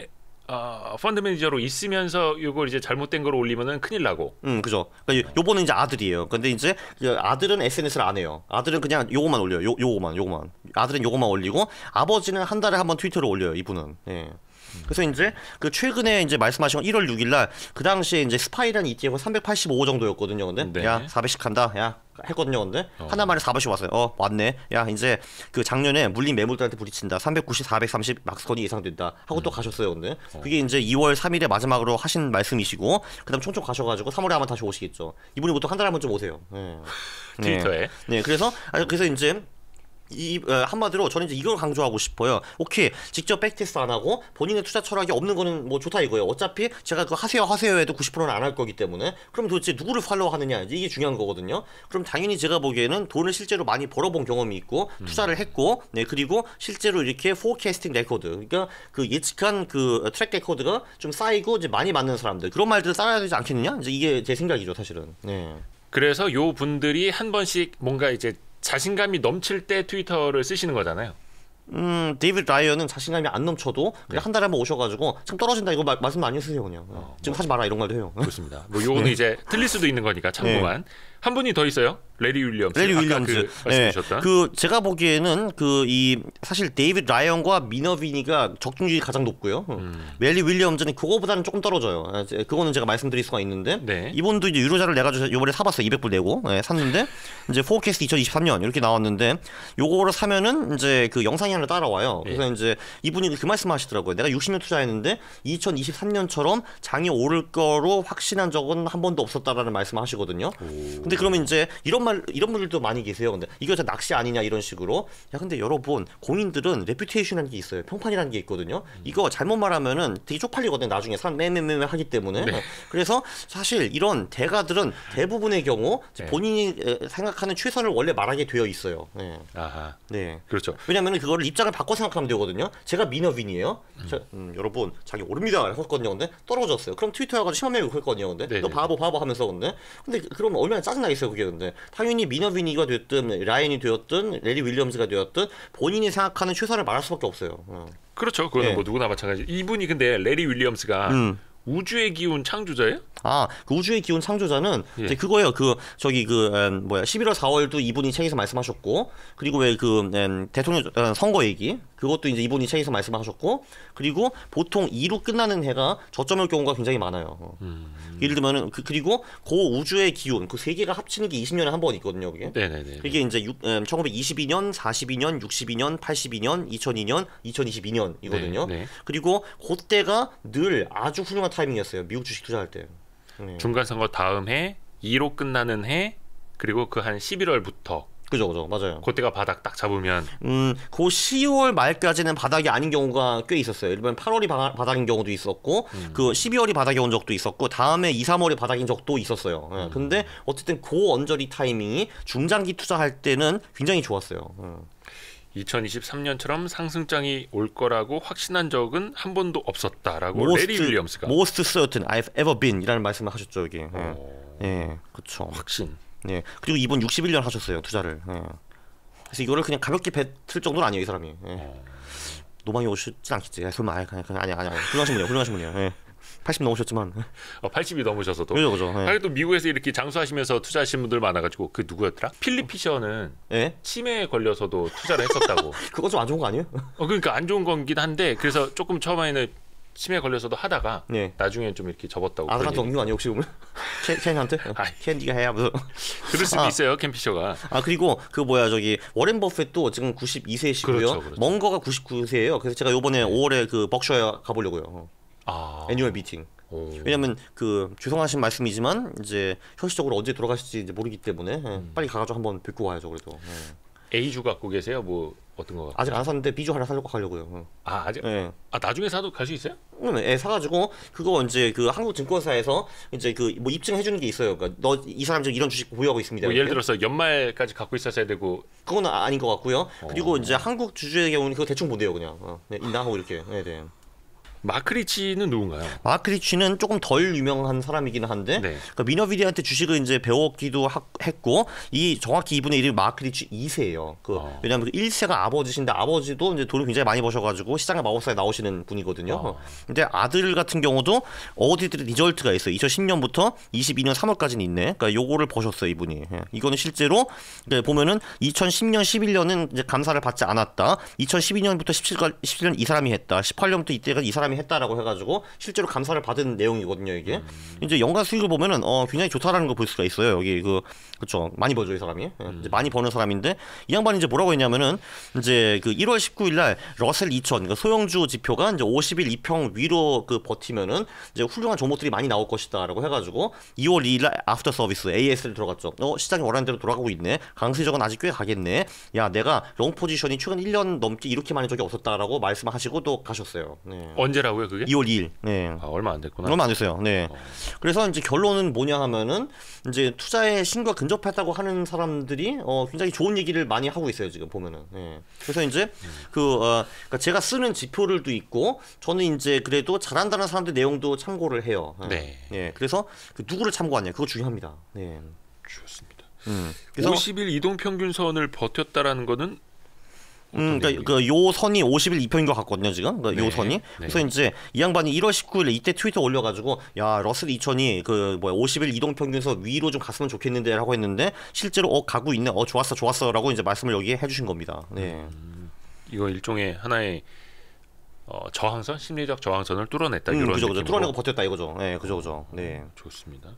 펀드 매니저로 있으면서 이걸 이제 잘못된 걸 올리면은 큰일 나고. 그죠. 그러니까 요번은 이제 아들이에요. 근데 이제 그 아들은 SNS를 안 해요. 아들은 그냥 요거만 올려요. 요거만. 아들은 요거만 올리고 아버지는 한 달에 한 번 트위터를 올려요. 이분은. 예. 그래서 이제 그 최근에 이제 말씀하신 건 1월 6일 날 그 당시에 이제 스파이라는 ETF가 385 정도였거든요. 근데 네. 야 400씩 간다. 야 했거든요. 근데 하나만에 400씩 왔어요. 왔네. 야 이제 그 작년에 물린 매물들한테 부딪힌다. 390, 430 막스건이 예상된다. 하고 또 가셨어요. 근데 그게 이제 2월 3일에 마지막으로 하신 말씀이시고 그다음 총총 가셔가지고 3월에 한번 다시 오시겠죠. 이분이 보통 한 달에 한 번쯤 오세요. 네. 트위터에. 네. 그래서 이제 한마디로 저는 이제 이걸 강조하고 싶어요. 오케이, 직접 백테스트 안 하고 본인의 투자 철학이 없는 거는 뭐 좋다 이거예요. 어차피 제가 그 하세요 해도 90%는 안 할 거기 때문에 그럼 도대체 누구를 팔로우 하느냐 이게 중요한 거거든요. 그럼 당연히 제가 보기에는 돈을 실제로 많이 벌어본 경험이 있고 투자를 했고, 네, 그리고 실제로 이렇게 포캐스팅 레코드, 그러니까 그 예측한 그 트랙 레코드가 좀 쌓이고 이제 많이 맞는 사람들, 그런 말들을 따라야 되지 않겠느냐? 이제 이게 제 생각이죠, 사실은. 네. 그래서 요 분들이 한 번씩 뭔가 이제 자신감이 넘칠 때 트위터를 쓰시는 거잖아요. 데이비드 라이언은 자신감이 안 넘쳐도 그냥 한 달에 한번 오셔가지고 참 떨어진다 이거 말씀 많이 쓰세요 그냥. 지금 하지 마라 이런 말도 해요. 그렇습니다. 뭐 요거는 이제 틀릴 수도 있는 거니까 참고만. 한 분이 더 있어요. 레리 윌리엄스. 레리 아까 윌리엄스. 그 말씀주셨던. 그 제가 보기에는 그 이 사실 데이비드 라이언과 미너비니가 적중률이 가장 높고요. 레리 윌리엄스는 그거보다는 조금 떨어져요. 그거는 제가 말씀드릴 수가 있는데 네. 이분도 이제 유로자를 내가지고 이번에 사봤어요. 200불 내고 샀는데 이제 포캐스트 2023년 이렇게 나왔는데 요거를 사면은 이제 그 영상이 하나 따라와요. 그래서 이제 이분이 그 말씀하시더라고요. 내가 60년 투자했는데 2023년처럼 장이 오를 거로 확신한 적은 한 번도 없었다라는 말씀하시거든요. 근데 그러면 이제 이런 분들도 많이 계세요. 근데 이거 저 낚시 아니냐 이런 식으로. 야 근데 여러분 공인들은 레퓨테이션이라는 게 있어요. 평판이라는 게 있거든요. 이거 잘못 말하면은 되게 쪽팔리거든요. 나중에 사람 매매매 하기 때문에. 네. 그래서 사실 이런 대가들은 대부분의 경우 네. 본인이 생각하는 최선을 원래 말하게 되어 있어요. 네. 아하. 네. 그렇죠. 왜냐면은 그거를 입장을 바꿔 생각하면 되거든요. 제가 미너빈이에요. 여러분 자기 오릅니다. 했거든요. 근데 떨어졌어요. 그럼 트위터에 가서 10만 명이 그랬거든요. 근데 네네. 너 바보 하면서 근데 그럼 얼마나 짜증 나 있어요 그게. 근데 당연히 미너비니가 됐든 라이언이 되었든 레리 윌리엄스가 되었든 본인이 생각하는 최선을 말할 수밖에 없어요. 그렇죠. 그거는 예. 뭐 누구나 마찬가지. 이분이 근데 레리 윌리엄스가 우주의 기운 창조자예요? 그 우주의 기운 창조자는 예. 이제 그거예요. 그 저기 그 11월 4월도 이분이 책에서 말씀하셨고, 그리고 왜 그 대통령 선거 얘기 그것도 이제 이분이 책에서 말씀하셨고, 그리고 보통 2로 끝나는 해가 저점일 경우가 굉장히 많아요. 예를 들면은 그리고 그 우주의 기운 그 세 개가 합치는 게 20년에 한 번 있거든요. 그게. 네네네. 이게 이제 1922년, 42년, 62년, 82년, 2002년, 2022년이거든요. 네, 네. 그리고 그때가 늘 아주 훌륭한 타이밍이었어요. 미국 주식 투자할 때. 중간 선거 다음 해 2로 끝나는 해 그리고 그 한 11월부터 그죠, 맞아요. 그때가 바닥 딱 잡으면 그 10월 말까지는 바닥이 아닌 경우가 꽤 있었어요. 예를 들면 8월이 바닥인 경우도 있었고, 그 12월이 바닥이 온 적도 있었고, 다음에 2, 3월이 바닥인 적도 있었어요. 근데 어쨌든 그 언저리 타이밍이 중장기 투자할 때는 굉장히 좋았어요. 2023년처럼 상승장이 올 거라고 확신한 적은 한 번도 없었다라고 레리 윌리엄스가 Most certain I've ever been이라는 말씀을 하셨죠, 여기. 예, 그렇죠. 확신. 예. 그리고 이번 61년 하셨어요, 투자를. 예. 그래서 이거를 그냥 가볍게 뱉을 정도는 아니에요, 이 사람이. 예. 노망이 오시진 않겠지. 설마 아니야. 훌륭하신 분이에요. 예. 80 넘으셨지만. 80이 넘으셔서도. 그죠. 예. 아니 또 미국에서 이렇게 장수하시면서 투자하신 분들 많아가지고 그 누구였더라? 필립 피셔는 예? 치매에 걸려서도 투자를 했었다고. 그거 좀 안 좋은 거 아니에요? 그러니까 안 좋은 거긴 한데 그래서 조금 처음에는 치매에 걸려서도 하다가 예. 나중에 좀 이렇게 접었다고. 아들한테 옮긴 거 아니에요 혹시 보면? 켄한테? 켄디가 해야 무슨? 그럴 수도 있어요, 켄 피셔가. 그리고 그 뭐야 저기 워렌 버핏도 지금 92세시고요. 그렇죠. 멍거가 99세예요. 그래서 제가 요번에 5월에 그 벅셔에 가보려고요. 애니얼 미팅. 왜냐면 그 죄송하신 말씀이지만 이제 현실적으로 언제 돌아가실지 이제 모르기 때문에 빨리 가가지고 한번 뵙고 와야죠 그래도. A주 갖고 계세요? 뭐 어떤 거? 아직 안 샀는데 B주 하나 사려고 가려고요. 아직? 예. 나중에 사도 갈 수 있어요? 예, 사가지고 그거 이제 그 한국증권사에서 이제 그 뭐 입증해 주는 게 있어요. 그러니까 너 이 사람 지금 이런 주식 보유하고 있습니다. 뭐 예를 들어서 연말까지 갖고 있었어야 되고. 그건 아닌 것 같고요. 그리고 이제 한국 주주의 경우는 그거 대충 보내요 그냥. 네, 있나 하고 이렇게. 네. 마크 리치는 누군가요? 마크 리치는 조금 덜 유명한 사람이긴 한데 네. 그러니까 미너비리한테 주식을 이제 배웠기도 했고 이 정확히 이분의 이름이 마크 리치 2세예요. 왜냐하면 1세가 아버지신데 아버지도 이제 돈을 굉장히 많이 버셔가지고 시장의 마법사에 나오시는 분이거든요. 근데 아들 같은 경우도 어디들 리절트가 있어요. 2010년부터 22년 3월까지는 있네. 그러니까 요거를 버셨어요 이분이. 이거는 실제로 보면은 2010년 11년은 이제 감사를 받지 않았다. 2012년부터 17년 이 사람이 했다. 18년부터 이때가 이 사람이 했다라고 해가지고 실제로 감사를 받은 내용이거든요 이게. 이제 연간 수익을 보면은 굉장히 좋다라는 걸 볼 수가 있어요. 여기 그렇죠. 많이 버죠 이 사람이. 이제 많이 버는 사람인데 이 양반이 이제 뭐라고 했냐면은 이제 그 1월 19일날 러셀 2000 그러니까 소형주 지표가 이제 50일 이평 위로 그 버티면은 이제 훌륭한 종목들이 많이 나올 것이다라고 해가지고 2월 2일날 애프터 서비스 AS를 들어갔죠. 시장이 원하는 대로 돌아가고 있네. 강세적은 아직 꽤 가겠네. 야 내가 롱 포지션이 최근 1년 넘게 이렇게 많은 적이 없었다라고 말씀하시고 또 가셨어요. 네. 언제라고요 그게? 2월 2일. 네. 얼마 안 됐구나. 얼마 안 됐어요. 네. 그래서 이제 결론은 뭐냐 하면은 이제 투자의 신과 근접했다고 하는 사람들이 굉장히 좋은 얘기를 많이 하고 있어요 지금 보면은. 네. 그래서 이제 그러니까 제가 쓰는 지표들도 있고 저는 이제 그래도 잘한다는 사람들 내용도 참고를 해요. 네. 네. 그래서 그 누구를 참고하냐 그거 중요합니다. 네. 좋습니다. 그래서 50일 이동 평균선을 버텼다라는 거는 그러니까 그 요 선이 50일 이평인 것 같거든요 지금. 그러니까 요 네. 선이. 그래서 이제 이 양반이 1월 19일에 이때 트위터 올려가지고 야 러셀 2000이 그 뭐야 50일 이동 평균선 위로 좀 갔으면 좋겠는데라고 했는데 실제로 가고 있네. 좋았어라고 이제 말씀을 여기에 해주신 겁니다. 네. 이거 일종의 하나의 저항선, 심리적 저항선을 뚫어냈다 이런 그죠. 느낌으로. 뚫어내고 버텼다 이거죠. 네, 그죠. 네. 좋습니다.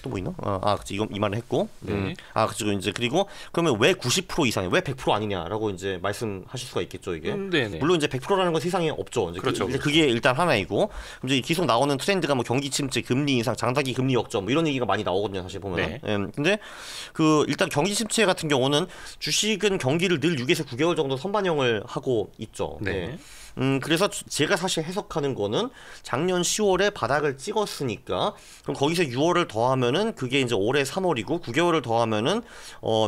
또 뭐 있나? 그치, 이 말을 했고. 네. 그죠. 이제 그리고 그러면 왜 90% 이상이 왜 100% 아니냐라고 이제 말씀하실 수가 있겠죠 이게. 네네. 물론 이제 100%라는 건 세상에 없죠. 이제 그렇죠. 그게 일단 하나이고, 이제 계속 나오는 트렌드가 뭐 경기 침체, 금리 인상, 장단기 금리 역전 뭐 이런 얘기가 많이 나오거든요 사실 보면. 네. 근데 그 일단 경기 침체 같은 경우는 주식은 경기를 늘 6에서 9개월 정도 선반영을 하고 있죠. 네. 그래서 제가 사실 해석하는 거는 작년 10월에 바닥을 찍었으니까 그럼 거기서 6월을 더하면은 그게 이제 올해 3월이고 9개월을 더하면은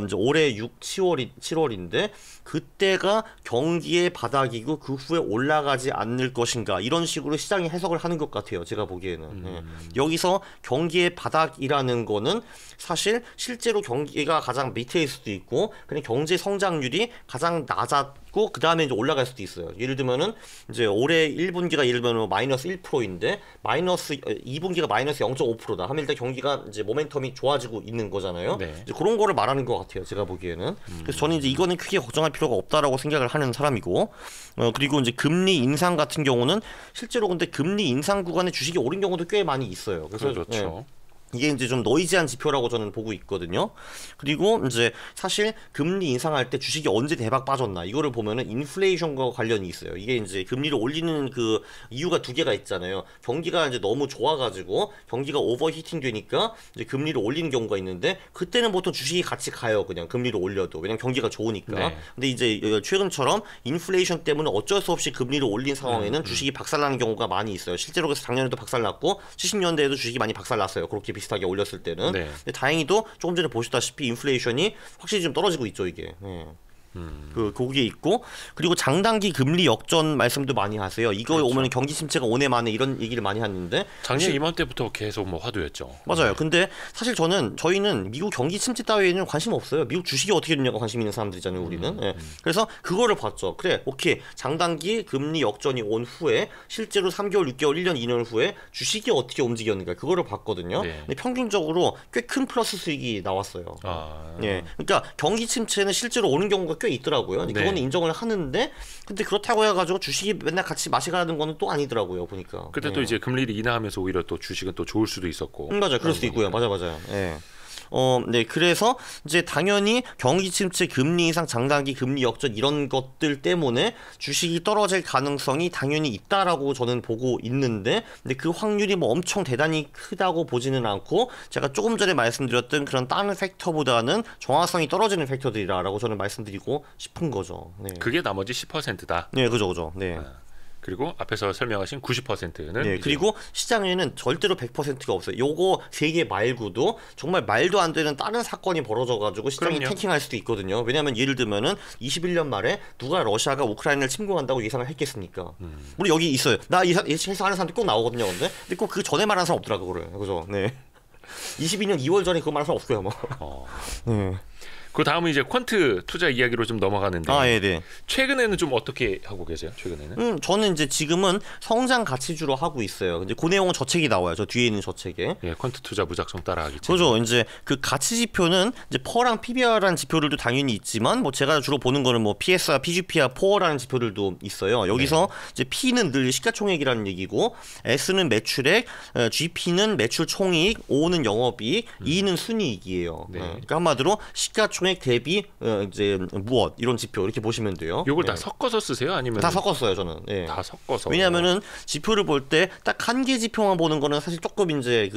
이제 올해 7월인데 그때가 경기의 바닥이고 그 후에 올라가지 않을 것인가 이런 식으로 시장이 해석을 하는 것 같아요. 제가 보기에는. 예. 여기서 경기의 바닥이라는 거는 사실 실제로 경기가 가장 밑에 있을 수도 있고 그냥 경제 성장률이 가장 낮았고 그 다음에 이제 올라갈 수도 있어요. 예를 들면은 이제 올해 1분기가 예를 들면 마이너스 1%인데 마이너스 2분기가 마이너스 0.5%다 하면 일단 경기가 이제 모멘텀이 좋아지고 있는 거잖아요. 네. 이제 그런 거를 말하는 것 같아요. 제가 보기에는. 그래서 저는 이제 이거는 크게 걱정할 필요가 없다라고 생각을 하는 사람이고 그리고 이제 금리 인상 같은 경우는 실제로 근데 금리 인상 구간에 주식이 오른 경우도 꽤 많이 있어요. 그래서 그렇죠. 이게 이제 좀 노이즈한 지표라고 저는 보고 있거든요. 그리고 이제 사실 금리 인상할 때 주식이 언제 대박 빠졌나 이거를 보면은 인플레이션과 관련이 있어요. 이게 이제 금리를 올리는 그 이유가 두 개가 있잖아요. 경기가 이제 너무 좋아가지고 경기가 오버히팅 되니까 이제 금리를 올리는 경우가 있는데 그때는 보통 주식이 같이 가요. 그냥 금리를 올려도 왜냐면 경기가 좋으니까. 네. 근데 이제 최근처럼 인플레이션 때문에 어쩔 수 없이 금리를 올린 상황에는 주식이 박살나는 경우가 많이 있어요. 실제로 그래서 작년에도 박살났고 70년대에도 주식이 많이 박살났어요. 그렇게 비슷하게 올렸을 때는. 네. 근데 다행히도 조금 전에 보셨다시피 인플레이션이 확실히 좀 떨어지고 있죠 이게. 네. 그게 있고 그리고 장단기 금리 역전 말씀도 많이 하세요. 이거 그렇죠. 오면 경기 침체가 오네 만에 이런 얘기를 많이 하는데 작년 이맘때부터 계속 뭐 화두였죠. 맞아요. 근데 사실 저희는 미국 경기 침체 따위에는 관심 없어요. 미국 주식이 어떻게 되냐고 관심 있는 사람들이잖아요, 우리는. 예. 그래서 그거를 봤죠. 그래, 오케이. 장단기 금리 역전이 온 후에 실제로 3개월, 6개월, 1년, 2년 후에 주식이 어떻게 움직였는가 그거를 봤거든요. 네. 근데 평균적으로 꽤 큰 플러스 수익이 나왔어요. 아. 예. 그러니까 경기 침체는 실제로 오는 경우가 꽤 있더라고요. 네. 그거는 인정을 하는데 근데 그렇다고 해가지고 주식이 맨날 같이 마시가는 거는 또 아니더라고요, 보니까. 그때 또 예. 이제 금리를 인하하면서 오히려 또 주식은 또 좋을 수도 있었고. 맞아요. 그럴 수도 있고요. 맞아요. 예. 네. 그래서 이제 당연히 경기 침체, 금리 인상, 장단기 금리 역전 이런 것들 때문에 주식이 떨어질 가능성이 당연히 있다라고 저는 보고 있는데, 근데 그 확률이 뭐 엄청 대단히 크다고 보지는 않고 제가 조금 전에 말씀드렸던 그런 다른 팩터보다는 정확성이 떨어지는 팩터들이라고 저는 말씀드리고 싶은 거죠. 네. 그게 나머지 10%다. 네, 그죠. 네. 그리고 앞에서 설명하신 90%는 네, 그리고 시장에는 절대로 100%가 없어요. 요거 세 개 말고도 정말 말도 안 되는 다른 사건이 벌어져가지고 시장이 그럼요. 탱킹할 수도 있거든요. 왜냐하면 예를 들면은 21년 말에 누가 러시아가 우크라이나를 침공한다고 예상을 했겠습니까? 우리 여기 있어요. 나 예상하는 사람들 꼭 나오거든요. 근데 꼭 그 전에 말하는 사람 없더라 그거를. 그죠? 네. 22년 2월 전에 그거 말하는 사람 없어요, 뭐. 네. 그 다음은 이제 퀀트 투자 이야기로 좀 넘어가는데 네. 최근에는 좀 어떻게 하고 계세요? 최근에는? 저는 이제 지금은 성장 가치주로 하고 있어요. 이제 그 내용은 저 책이 나와요. 저 뒤에 있는 저 책에. 예, 퀀트 투자 무작정 따라하기. 그죠. 이제 그 가치 지표는 이제 퍼랑 PBR라는 지표들도 당연히 있지만 뭐 제가 주로 보는 거는 뭐 PSR, PGPR, 포어라는 지표들도 있어요. 여기서 이제 P는 늘 시가총액이라는 얘기고, S는 매출액, GP는 매출 총이익, O는 영업이익, E는 순이익이에요. 네. 그러니까 한마디로 시가총액 대비 이제 무엇 이런 지표 이렇게 보시면 돼요. 요걸 네. 다 섞어서 쓰세요? 아니면 다 섞었어요, 저는. 네. 다 섞어서? 왜냐하면은 지표를 볼 때 딱 한 개 지표만 보는 거는 사실 조금 이제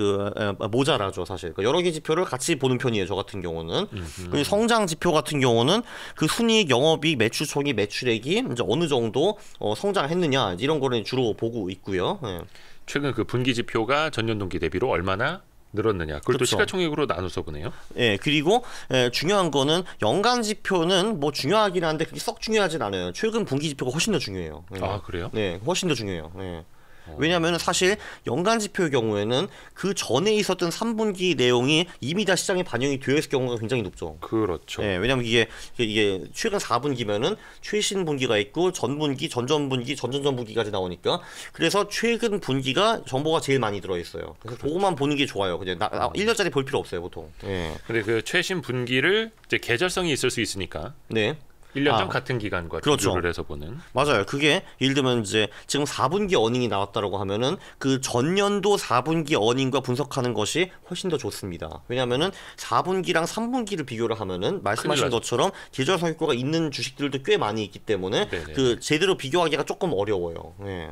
모자라죠, 사실. 그러니까 여러 개 지표를 같이 보는 편이에요, 저 같은 경우는. 그리고 성장 지표 같은 경우는 그 순이익, 영업이익, 매출총이, 매출액이 이제 어느 정도 성장했느냐 이런 거를 주로 보고 있고요. 네. 최근 그 분기 지표가 전년 동기 대비로 얼마나 늘었느냐. 그걸 또 그렇죠. 시가총액으로 나눠서 보네요. 예, 그리고 중요한 거는 연간 지표는 뭐 중요하긴 한데 그게 썩 중요하진 않아요. 최근 분기 지표가 훨씬 더 중요해요. 예. 아, 그래요? 네, 훨씬 더 중요해요. 예. 왜냐하면 사실 연간 지표의 경우에는 그 전에 있었던 3분기 내용이 이미 다 시장에 반영이 되어 있을 경우가 굉장히 높죠. 그렇죠. 예, 왜냐면 이게 최근 4분기면은 최신 분기가 있고 전분기, 전전분기, 전전전분기까지 나오니까 그래서 최근 분기가 정보가 제일 많이 들어 있어요. 그래서 그거만 보는 게 좋아요. 그냥 1년짜리 볼 필요 없어요, 보통. 예. 근데 그 최신 분기를 이제 계절성이 있을 수 있으니까 네. 1년 전 같은 기간과 그렇죠. 비교를 해서 보는. 맞아요. 그게 예를 들면 이제 지금 4분기 어닝이 나왔다라고 하면은 그 전년도 4분기 어닝과 분석하는 것이 훨씬 더 좋습니다. 왜냐하면은 4분기랑 3분기를 비교를 하면은 말씀하신 큰일 나죠. 것처럼 계절 성격과 있는 주식들도 꽤 많이 있기 때문에 네네. 그 제대로 비교하기가 조금 어려워요. 예.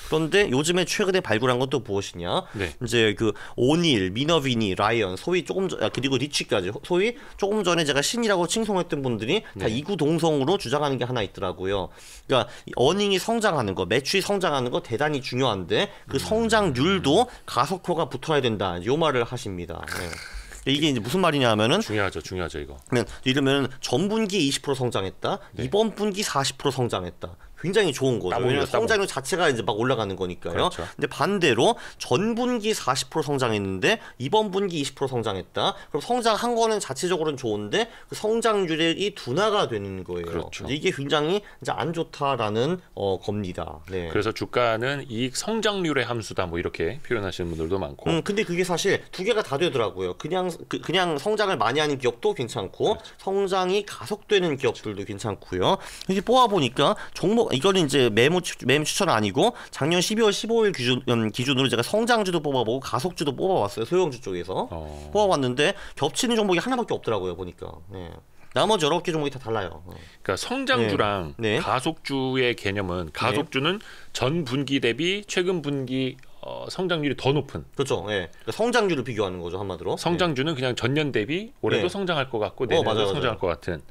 그런데 요즘에 최근에 발굴한 건 또 무엇이냐? 네. 이제 그 오닐, 미너비니, 라이언, 소위 조금 그리고 리치까지 소위 조금 전에 제가 신이라고 칭송했던 분들이 다 네. 이구동성으로 주장하는 게 하나 있더라고요. 그러니까 어닝이 성장하는 거, 매출이 성장하는 거 대단히 중요한데 그 성장률도 가속효가 붙어야 된다. 요 말을 하십니다. 네. 이게 이제 무슨 말이냐 하면은 중요하죠 이거. 그러면 이러면 전분기 20% 성장했다. 네. 이번 분기 40% 성장했다. 굉장히 좋은 거죠. 왜냐면 따봉이죠, 따봉. 성장률 자체가 이제 막 올라가는 거니까요. 그렇죠. 근데 반대로 전분기 40% 성장했는데 이번 분기 20% 성장했다. 그럼 성장한 거는 자체적으로는 좋은데 그 성장률이 둔화가 되는 거예요. 그렇죠. 이게 굉장히 이제 안 좋다라는 겁니다. 네. 그래서 주가는 이익 성장률의 함수다 뭐 이렇게 표현하시는 분들도 많고. 근데 그게 사실 두 개가 다 되더라고요. 그냥 성장을 많이 하는 기업도 괜찮고 그렇죠. 성장이 가속되는 기업들도 괜찮고요. 이렇게 뽑아 보니까 종목 이거는 이제 매매 추천 아니고 작년 12월 15일 기준으로 제가 성장주도 뽑아보고 가속주도 뽑아봤어요. 소형주 쪽에서 뽑아봤는데 겹치는 종목이 하나밖에 없더라고요. 보니까. 네. 나머지 19개 종목이 다 달라요. 그러니까 성장주랑 네. 네. 가속주의 개념은 가속주는 전 분기 대비 최근 분기 성장률이 더 높은. 그렇죠. 예. 그러니까 성장률을 비교하는 거죠 한마디로. 성장주는 그냥 전년 대비 올해도 네. 성장할 것 같고 내년도 맞아요, 성장할 맞아요. 것 같은.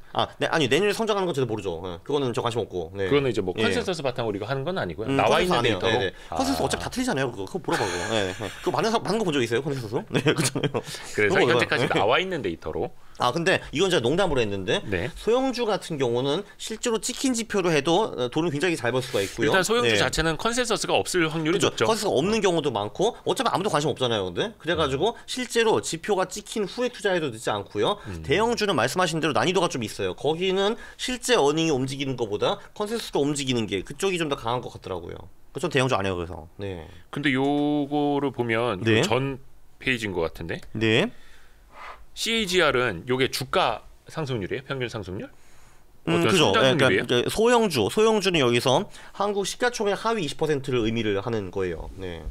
아니 내년에 성장하는 건 저도 모르죠. 예. 그거는 저 관심 없고. 네. 그거는 이제 뭐 예. 컨센서스 바탕으로 이거 하는 건 아니고요. 나와 컨센서스 있는 안 해요. 데이터로. 네네. 컨센서스 어차피 다 틀리잖아요. 그거 물어봐고. 네. 그거 많은 거 본 적 있어요? 컨센서스? 네, 그렇잖아요. 그래서 그거 현재까지 네. 나와 있는 데이터로. 근데 이건 제가 농담으로 했는데 네. 소형주 같은 경우는 실제로 찍힌 지표로 해도 돈을 굉장히 잘 벌 수가 있고요. 일단 소형주 네. 자체는 컨센서스가 없을 확률이 그렇죠. 높죠. 컨센서스 없는 경우도 많고 어차피 아무도 관심 없잖아요. 근데 그래가지고 실제로 지표가 찍힌 후에 투자해도 늦지 않고요. 대형주는 말씀하신 대로 난이도가 좀 있어요. 거기는 실제 어닝이 움직이는 것보다 컨센서스가 움직이는 게 그쪽이 좀 더 강한 것 같더라고요. 그래서 대형주 안 해요. 그래서. 네. 근데 요거를 보면 네. 전 페이지인 것 같은데 네. CAGR은 요게 주가 상승률이에요? 평균 상승률? 어떤 그죠. 성장률이에요? 그러니까 소형주는 여기서 한국 시가총액 하위 20%를 의미를 하는 거예요. 네.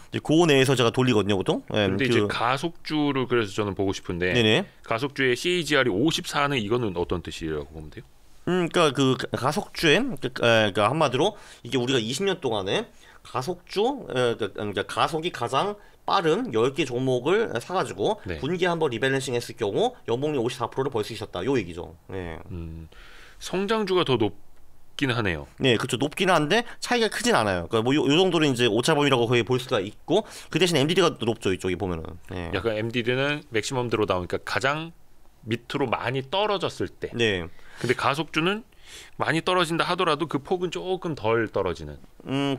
이제 그 내에서 제가 돌리거든요, 보통. 네, 근데 이제 가속주를 그래서 저는 보고 싶은데 네네. 가속주의 CAGR이 54는 이거는 어떤 뜻이라고 보면 돼요? 그러니까 그 가속주에 그러니까 한마디로 이게 우리가 20년 동안에 가속주 그러니까 가속이 가장 빠른 10개 종목을 사가지고 네. 분기에 한번 리밸런싱 했을 경우 연봉률 54%를 벌 수 있었다. 요 얘기죠. 네. 성장주가 더 높긴 하네요. 네, 그렇죠. 높기는 한데 차이가 크진 않아요. 그러니까 뭐 요 정도는 이제 오차범위라고 거의 볼 수가 있고 그 대신 MDD가 높죠. 이쪽에 보면은. 네. 약간 MDD는 맥시멈대로 나오니까 가장 밑으로 많이 떨어졌을 때. 네. 근데 가속주는 많이 떨어진다 하더라도 그 폭은 조금 덜 떨어지는.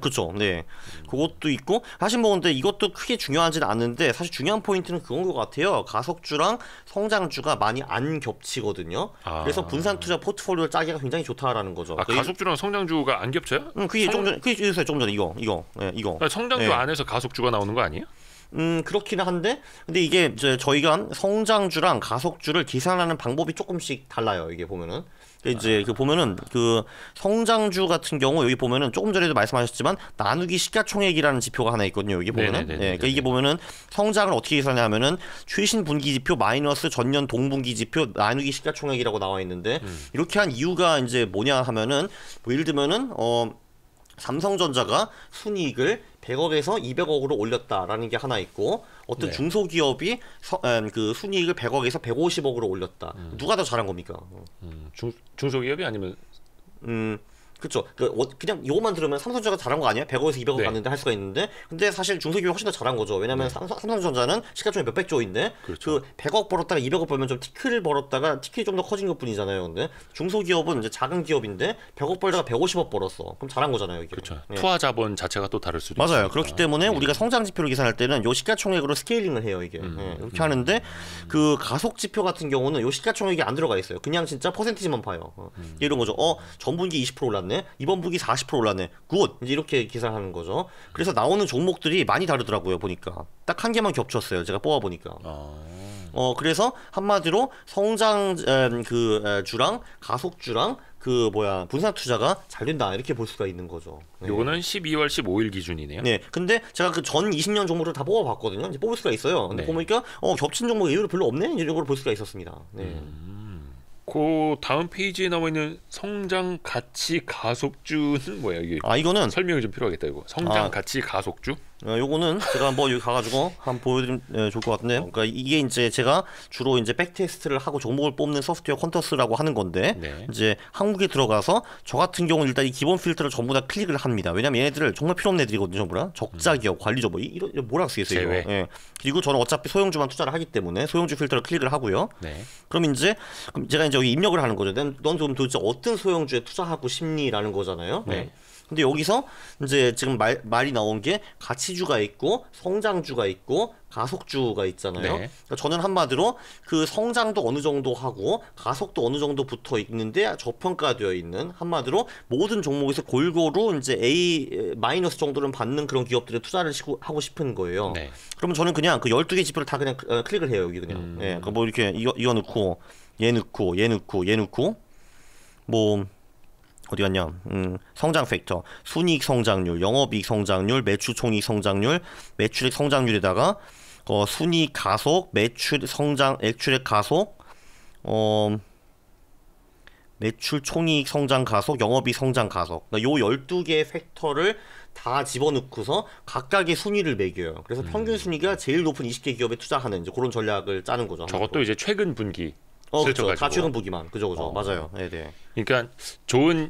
그렇죠. 네. 그것도 있고 사실 뭐 근데 이것도 크게 중요하지는 않은데 사실 중요한 포인트는 그건 것 같아요. 가속주랑 성장주가 많이 안 겹치거든요. 그래서 분산 투자 포트폴리오 짜기가 굉장히 좋다라는 거죠. 가속주랑 성장주가 안 겹쳐요? 그게 그게 좀 전에 이거. 네, 이거. 그러니까 성장주 네. 안에서 가속주가 나오는 거 아니에요? 그렇기는 한데 근데 이게 이제 저희가 성장주랑 가속주를 계산하는 방법이 조금씩 달라요. 이게 보면은 이제 그 보면은 그 성장주 같은 경우 여기 보면은 조금 전에도 말씀하셨지만 나누기 시가총액이라는 지표가 하나 있거든요. 여기 보면은 그러니까 이게 보면은 성장을 어떻게 계산하냐면은 최신 분기 지표 마이너스 전년 동분기 지표 나누기 시가총액이라고 나와 있는데 이렇게 한 이유가 이제 뭐냐 하면은 뭐 예를 들면은 삼성전자가 순이익을 100억에서 200억으로 올렸다라는 게 하나 있고 어떤 네. 중소기업이 그 순이익을 100억에서 150억으로 올렸다. 누가 더 잘한 겁니까? 중소기업이 아니면 그렇죠. 그냥 이것만 들으면 삼성전자가 잘한 거 아니야? 100억에서 200억 네. 갔는데 할 수가 있는데 근데 사실 중소기업이 훨씬 더 잘한 거죠. 왜냐면 삼성전자는 시가총액 몇백 조인데 그렇죠. 그 100억 벌었다가 200억 벌면 좀 티끌을 벌었다가 티끌이 좀 더 커진 것뿐이잖아요. 근데 중소기업은 이제 작은 기업인데 100억 벌다가 150억 벌었어. 그럼 잘한 거잖아요. 이게. 그렇죠. 네. 투하 자본 자체가 또 다를 수도 맞아요. 있으니까. 그렇기 때문에 우리가 성장 지표를 계산할 때는 요 시가총액으로 스케일링을 해요. 이게 이렇게 하는데 그 가속 지표 같은 경우는 요 시가총액이 안 들어가 있어요. 그냥 진짜 퍼센티지만 봐요. 이런 거죠. 전분기 20% 올랐네. 이번 분기 40% 올랐네. 굿. 이제 이렇게 계산하는 거죠. 그래서 나오는 종목들이 많이 다르더라고요. 보니까 딱 한 개만 겹쳤어요. 제가 뽑아 보니까. 그래서 한마디로 성장 주랑 가속주랑 분산 투자가 잘 된다 이렇게 볼 수가 있는 거죠. 네. 요거는 12월 15일 기준이네요. 네, 근데 제가 그 전 20년 종목을 다 뽑아봤거든요. 이제 뽑을 수가 있어요. 근데 네. 보니까 겹친 종목 의외로 별로 없네 이런 걸 볼 수가 있었습니다. 네. 그 다음 페이지에 나와 있는 성장 가치 가속주는 뭐야 이게? 이거는 설명이 좀 필요하겠다 이거. 성장 가치 가속주? 요거는 제가 한번 여기 가가지고 한번 보여드리면 좋을 것 같은데, 그러니까 이게 이제 제가 주로 이제 백테스트를 하고 종목을 뽑는 소프트웨어 컨터스라고 하는 건데, 네. 이제 한국에 들어가서 저 같은 경우는 일단 이 기본 필터를 전부 다 클릭을 합니다. 왜냐면 얘네들을 정말 필요 없는 애들이거든요, 전부 다. 적자 기업, 관리조 뭐 이런 뭐라고 쓰겠어요 이거. 제외. 예. 그리고 저는 어차피 소형주만 투자를 하기 때문에 소형주 필터를 클릭을 하고요. 네. 그럼 제가 이제 여기 입력을 하는 거죠. 넌 좀 도대체 어떤 소형주에 투자하고 싶니라는 거잖아요. 네. 근데 여기서 이제 지금 말이 나온 게 가치주가 있고 성장주가 있고 가속주가 있잖아요. 네. 그러니까 저는 한마디로 그 성장도 어느 정도 하고 가속도 어느 정도 붙어 있는데 저평가되어 있는, 한마디로 모든 종목에서 골고루 이제 A 마이너스 정도는 받는 그런 기업들에 투자를 하고 싶은 거예요. 네. 그러면 저는 그냥 그 12개 지표를 다 그냥 클릭을 해요, 여기 그냥. 예. 그러니까 뭐 이렇게 이거 넣고 얘 넣고 얘 넣고 얘 넣고 뭐 어디 갔냐? 성장 팩터, 순이익 성장률, 영업이익 성장률, 매출 총이익 성장률, 매출액 성장률에다가 순이익 가속, 매출 성장, 매출액 가속, 매출 총이익 성장 가속, 영업이익 성장 가속. 그러니까 요 12개의 팩터를 다 집어넣고서 각각의 순위를 매겨요. 그래서 평균 순위가 제일 높은 20개 기업에 투자하는 이제 그런 전략을 짜는 거죠. 저것도 이제 최근 분기. 그렇죠. 다 최근 보기만. 그죠. 맞아요. 네. 그러니까 좋은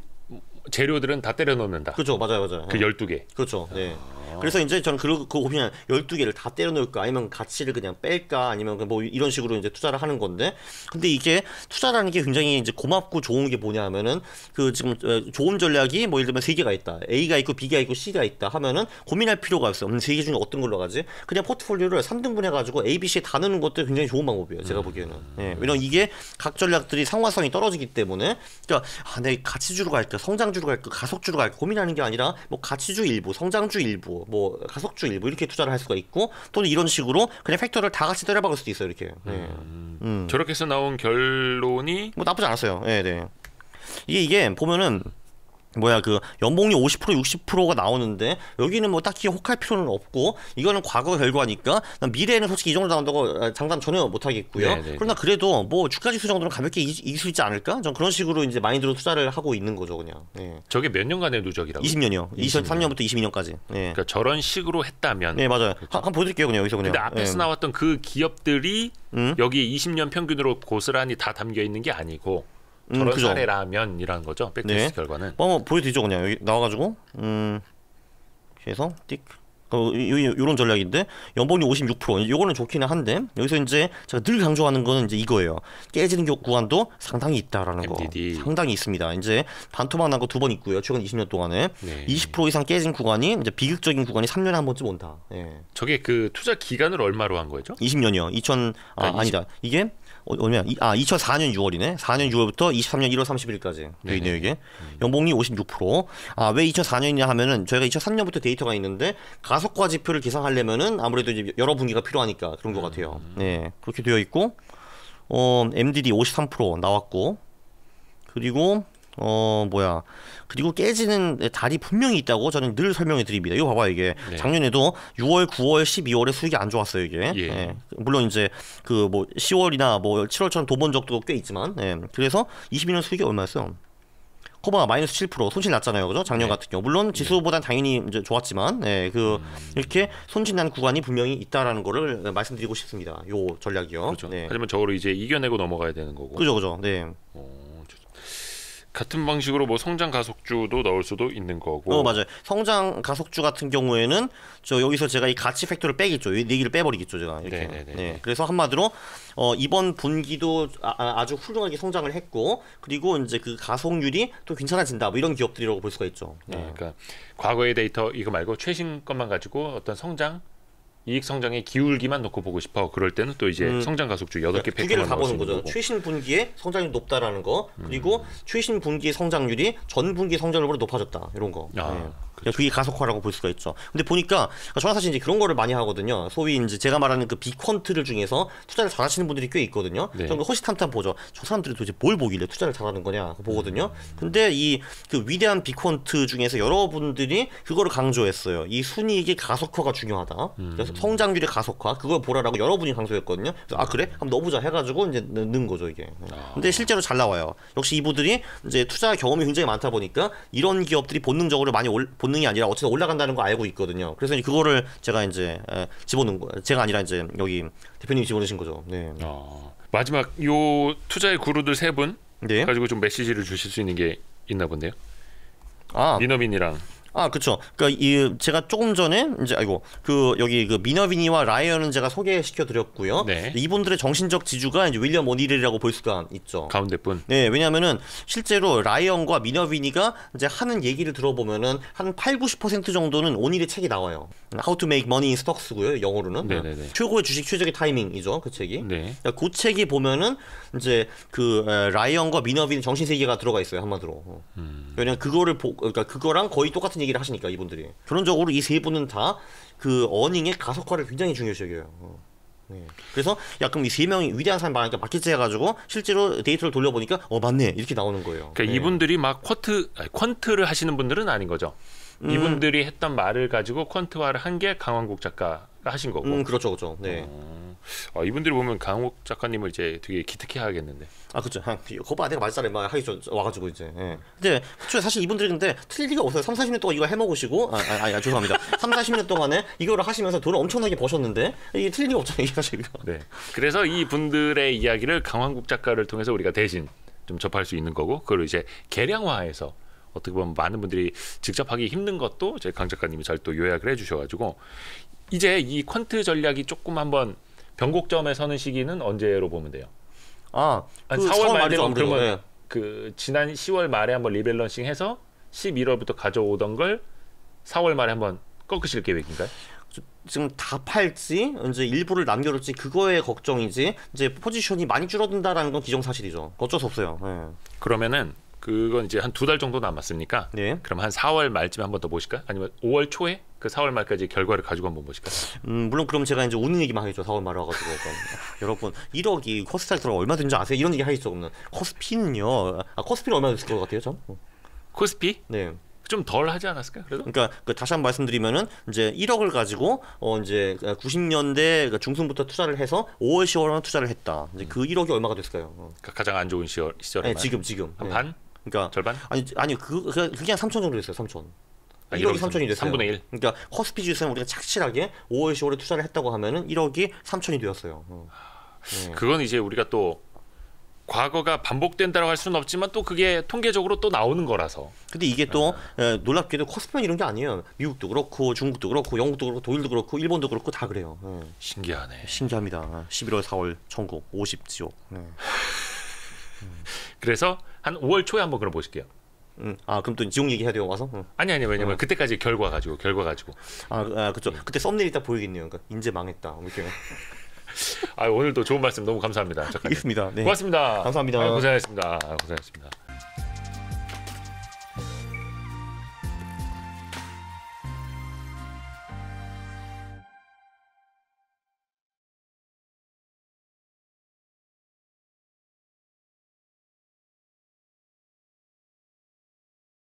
재료들은 다 때려 넣는다. 그죠. 맞아요. 그 12개. 그렇죠. 네. 그래서 이제 저는 그 고민을 12개를 다 때려 넣을까, 아니면 가치를 그냥 뺄까, 아니면 뭐 이런 식으로 이제 투자를 하는 건데, 근데 이게 투자라는 게 굉장히 이제 고맙고 좋은 게 뭐냐면은 그 지금 좋은 전략이 뭐 예를 들면 3개가 있다. A가 있고 B가 있고 C가 있다 하면은 고민할 필요가 없어요. 3개 중에 어떤 걸로 가지? 그냥 포트폴리오를 3등분 해가지고 A, B, C 다 넣는 것도 굉장히 좋은 방법이에요. 제가 보기에는. 예. 왜냐면 이게 각 전략들이 상관성이 떨어지기 때문에, 그러니까 내가 가치주로 갈까, 성장주로 갈까, 가속주로 갈까 고민하는 게 아니라 뭐 가치주 일부, 성장주 일부, 뭐 가속주 일부 이렇게 투자를 할 수가 있고, 또는 이런 식으로 그냥 팩터를 다 같이 때려박을 수도 있어요. 이렇게. 저렇게 해서 나온 결론이 뭐 나쁘지 않았어요. 네. 이게 보면은 뭐야 그 연봉률 50% 60%가 나오는데, 여기는 뭐 딱히 혹할 필요는 없고, 이거는 과거 결과니까 미래에는 솔직히 이 정도 나온다고 장담 전혀 못 하겠고요. 그러나 그래도 뭐 주가지수 정도는 가볍게 이길 수 있지 않을까? 전 그런 식으로 이제 마인드로 투자를 하고 있는 거죠, 그냥. 네. 저게 몇 년간의 누적이라고? 20년이요. 2003년부터 22년까지. 네. 그러니까 저런 식으로 했다면. 네, 맞아요. 그렇죠. 한번 보여드릴게요, 그냥 여기서 그냥. 근데 앞에서 나왔던 그 기업들이 여기 20년 평균으로 고스란히 다 담겨 있는 게 아니고. 저런 그죠. 사례라면이라는 거죠. 백테스트 결과는. 한번 보여드리죠, 그냥 여기 나와가지고 해서 띡. 요런 전략인데 연봉이 56%. 요거는 좋기는 한데, 여기서 이제 제가 늘 강조하는 거는 이제 이거예요. 깨지는 구간도 상당히 있다라는 MDD. 거. 상당히 있습니다. 이제 반토막 난 거 2번 있고요. 최근 20년 동안에. 네. 20% 이상 깨진 구간이 이제 비극적인 구간이 3년에 한 번쯤 온다. 예. 저게 그 투자 기간을 얼마로 한 거죠? 20년이요. 그러니까 아니다. 이게 얼마야? 2004년 6월이네. 4년 6월부터 23년 1월 31일까지 되어 있네요, 이게. 연봉이 56%. 왜 2004년이냐 하면은 저희가 2003년부터 데이터가 있는데, 가속과 지표를 계산하려면은 아무래도 이제 여러 분기가 필요하니까 그런 것 같아요. 네. 그렇게 되어 있고, MDD 53% 나왔고, 그리고 그리고 깨지는 달이 분명히 있다고 저는 늘 설명해 드립니다. 이거 봐봐요, 이게. 네. 작년에도 6월, 9월, 12월에 수익이 안 좋았어요, 이게. 예. 예. 물론 이제 그 뭐 10월이나 뭐 7월처럼 도본 적도 꽤 있지만, 예. 그래서 22년 수익이 얼마였어요? 코바가 마이너스 7% 손실 났잖아요, 그죠? 작년 같은 경우. 물론 지수보단 당연히 이제 좋았지만, 예, 이렇게 손실 난 구간이 분명히 있다라는 거를 말씀드리고 싶습니다. 요 전략이요. 그렇죠. 네. 하지만 저거를 이제 이겨내고 넘어가야 되는 거고. 그죠. 네. 같은 방식으로 뭐 성장 가속주도 넣을 수도 있는 거고. 맞아요. 성장 가속주 같은 경우에는 여기서 제가 이 가치 팩터를 빼겠죠. 이 네개를 빼버리겠죠, 제가 이렇게. 네. 그래서 한마디로 이번 분기도 아주 훌륭하게 성장을 했고, 그리고 이제 그 가속률이 또 괜찮아진다. 뭐 이런 기업들이라고 볼 수가 있죠. 네. 그러니까 과거의 데이터 이거 말고 최신 것만 가지고 어떤 성장 이익 성장의 기울기만 놓고 보고 싶어. 그럴 때는 또 이제 성장 가속주 8개 두 개를 팩터만 다 보는 넣을 수 있는 거죠. 거고. 최신 분기에 성장률이 높다라는 거, 그리고 최신 분기의 성장률이 전 분기 성장률보다 높아졌다. 이런 거. 그게 가속화라고 볼 수가 있죠. 근데 보니까 저는 사실 이제 그런 거를 많이 하거든요. 소위 이제 제가 말하는 그 빅퀀트를 중에서 투자를 잘하시는 분들이 꽤 있거든요. 네. 저는 호시탐탐 보죠. 저 사람들이 도대체 뭘 보길래 투자를 잘하는 거냐 보거든요. 근데 이 그 위대한 빅퀀트 중에서 여러분들이 그거를 강조했어요. 이 순이익의 가속화가 중요하다. 그래서 성장률의 가속화 그걸 보라라고 여러분이 강조했거든요. 그래서 아 그래? 한번 넣어보자 해가지고 이제 넣는 거죠 이게. 근데 실제로 잘 나와요. 역시 이분들이 이제 투자 경험이 굉장히 많다 보니까 이런 기업들이 본능적으로 많이 본능이 아니라 어쨌든 올라간다는 거 알고 있거든요. 그래서 이제 그거를 제가 이제 집어넣은 거. 제가 아니라 이제 여기 대표님이 집어넣으신 거죠. 네. 마지막 요 투자의 구루들 세 분 네. 가지고 좀 메시지를 주실 수 있는 게 있나 본데요. 아, 미너빈이랑 그쵸. 그러니까 이 제가 조금 전에 이제 그 여기 그 미너비니와 라이언은 제가 소개시켜 드렸고요. 네. 이분들의 정신적 지주가 이제 윌리엄 오닐이라고 볼 수가 있죠. 가운데 분. 네, 왜냐하면은 실제로 라이언과 미너비니가 이제 하는 얘기를 들어보면은 한 8-90% 정도는 오닐의 책이 나와요. How to Make Money in Stocks고요. 영어로는. 네네네. 최고의 주식 최적의 타이밍이죠. 그 책이. 네. 그러니까 그 책이 보면은 이제 그 라이언과 미너비니 정신 세계가 들어가 있어요. 한마디로. 왜냐면 그거를 그러니까 그거랑 거의 똑같은 얘기를 하시니까 이분들이. 결론적으로 이 세 분은 다 그 어닝의 가속화를 굉장히 중요시 여겨요. 네. 그래서 약간 이 세 명이 위대한 사람 많으니까 마켓에 해가지고 실제로 데이터를 돌려보니까 맞네 이렇게 나오는 거예요. 그러니까 네. 이분들이 막 퀀트를 하시는 분들은 아닌 거죠. 이분들이 했던 말을 가지고 퀀트화를 한 게 강원국 작가가 하신 거고. 그렇죠, 그렇죠. 네. 이분들이 보면 강원국 작가님을 이제 되게 기특해 하겠는데. 그렇죠. 그거 봐, 내가 말잘해 막 하기 전 와가지고 이제. 예. 근데 사실 이분들이 근데 틀릴 리가 없어요. 3-40년 동안 이거 해먹으시고, 죄송합니다. 3-40년 동안에 이거를 하시면서 돈을 엄청나게 버셨는데 이게 틀릴 리가 없잖아요, 이게 사실. 네. 그래서 이 분들의 이야기를 강원국 작가를 통해서 우리가 대신 좀 접할 수 있는 거고, 그걸 이제 계량화해서 어떻게 보면 많은 분들이 직접 하기 힘든 것도 제 강 작가님이 잘 또 요약을 해주셔가지고 이제 이 퀀트 전략이 조금 한번 변곡점에 서는 시기는 언제로 보면 돼요? 한 4월 말 되면 그러면 네. 그 지난 10월 말에 한번 리밸런싱해서 11월부터 가져오던 걸 4월 말에 한번 꺾으실 계획인가요? 지금 다 팔지 이제 일부를 남겨둘지 그거에 걱정이지 이제 포지션이 많이 줄어든다라는 건 기정사실이죠. 어쩔 수 없어요. 네. 그러면은 그건 이제 한 2달 정도 남았습니까? 네. 그럼 한 4월 말쯤에 한번 더 보실까요? 아니면 5월 초에 그 4월 말까지 결과를 가지고 한번 보실까요? 물론 그럼 제가 이제 우는 얘기만 하겠죠. 4월 말에 와가지고 여러분 1억이 코스닥 들어 얼마 된지 아세요? 이런 얘기 하겠죠. 그러면 코스피는요. 코스피는 얼마 됐을 것 같아요, 전? 코스피? 네. 좀 덜 하지 않았을까요? 그래도? 그러니까 다시 한번 말씀드리면은 이제 1억을 가지고 이제 90년대 중순부터 투자를 해서 5월, 10월만 투자를 했다. 이제 그 1억이 얼마가 됐을까요? 그러니까 가장 안 좋은 시절에. 네, 지금. 한 네. 반? 그러니까 절반? 아니 그게 한 3천 정도 됐어요. 3천. 1억이 3천이 됐어요. 3분의 1. 그러니까 코스피 지수는 우리가 착실하게 5월, 10월에 투자를 했다고 하면은 1억이 3천이 되었어요. 네. 그건 이제 우리가 또 과거가 반복된다고 할 수는 없지만 또 그게 통계적으로 또 나오는 거라서. 근데 이게 또 놀랍게도 코스피만 이런 게 아니에요. 미국도 그렇고 중국도 그렇고 영국도 그렇고 독일도 그렇고 일본도 그렇고 다 그래요. 신기하네. 신기합니다. 11월, 4월 전국 50지역. 그래서 한 5월 초에 한번 그럼 보실게요. 그럼 또 지옥 얘기해야 돼요 와서? 아니 왜냐면 그때까지 결과 가지고. 그렇죠. 그때 썸네일 딱 보이겠네요. 그러니까 인제 망했다. 이렇게. 오늘도 좋은 말씀 너무 감사합니다. 작가님. 알겠습니다. 네. 고맙습니다. 감사합니다. 고생하셨습니다.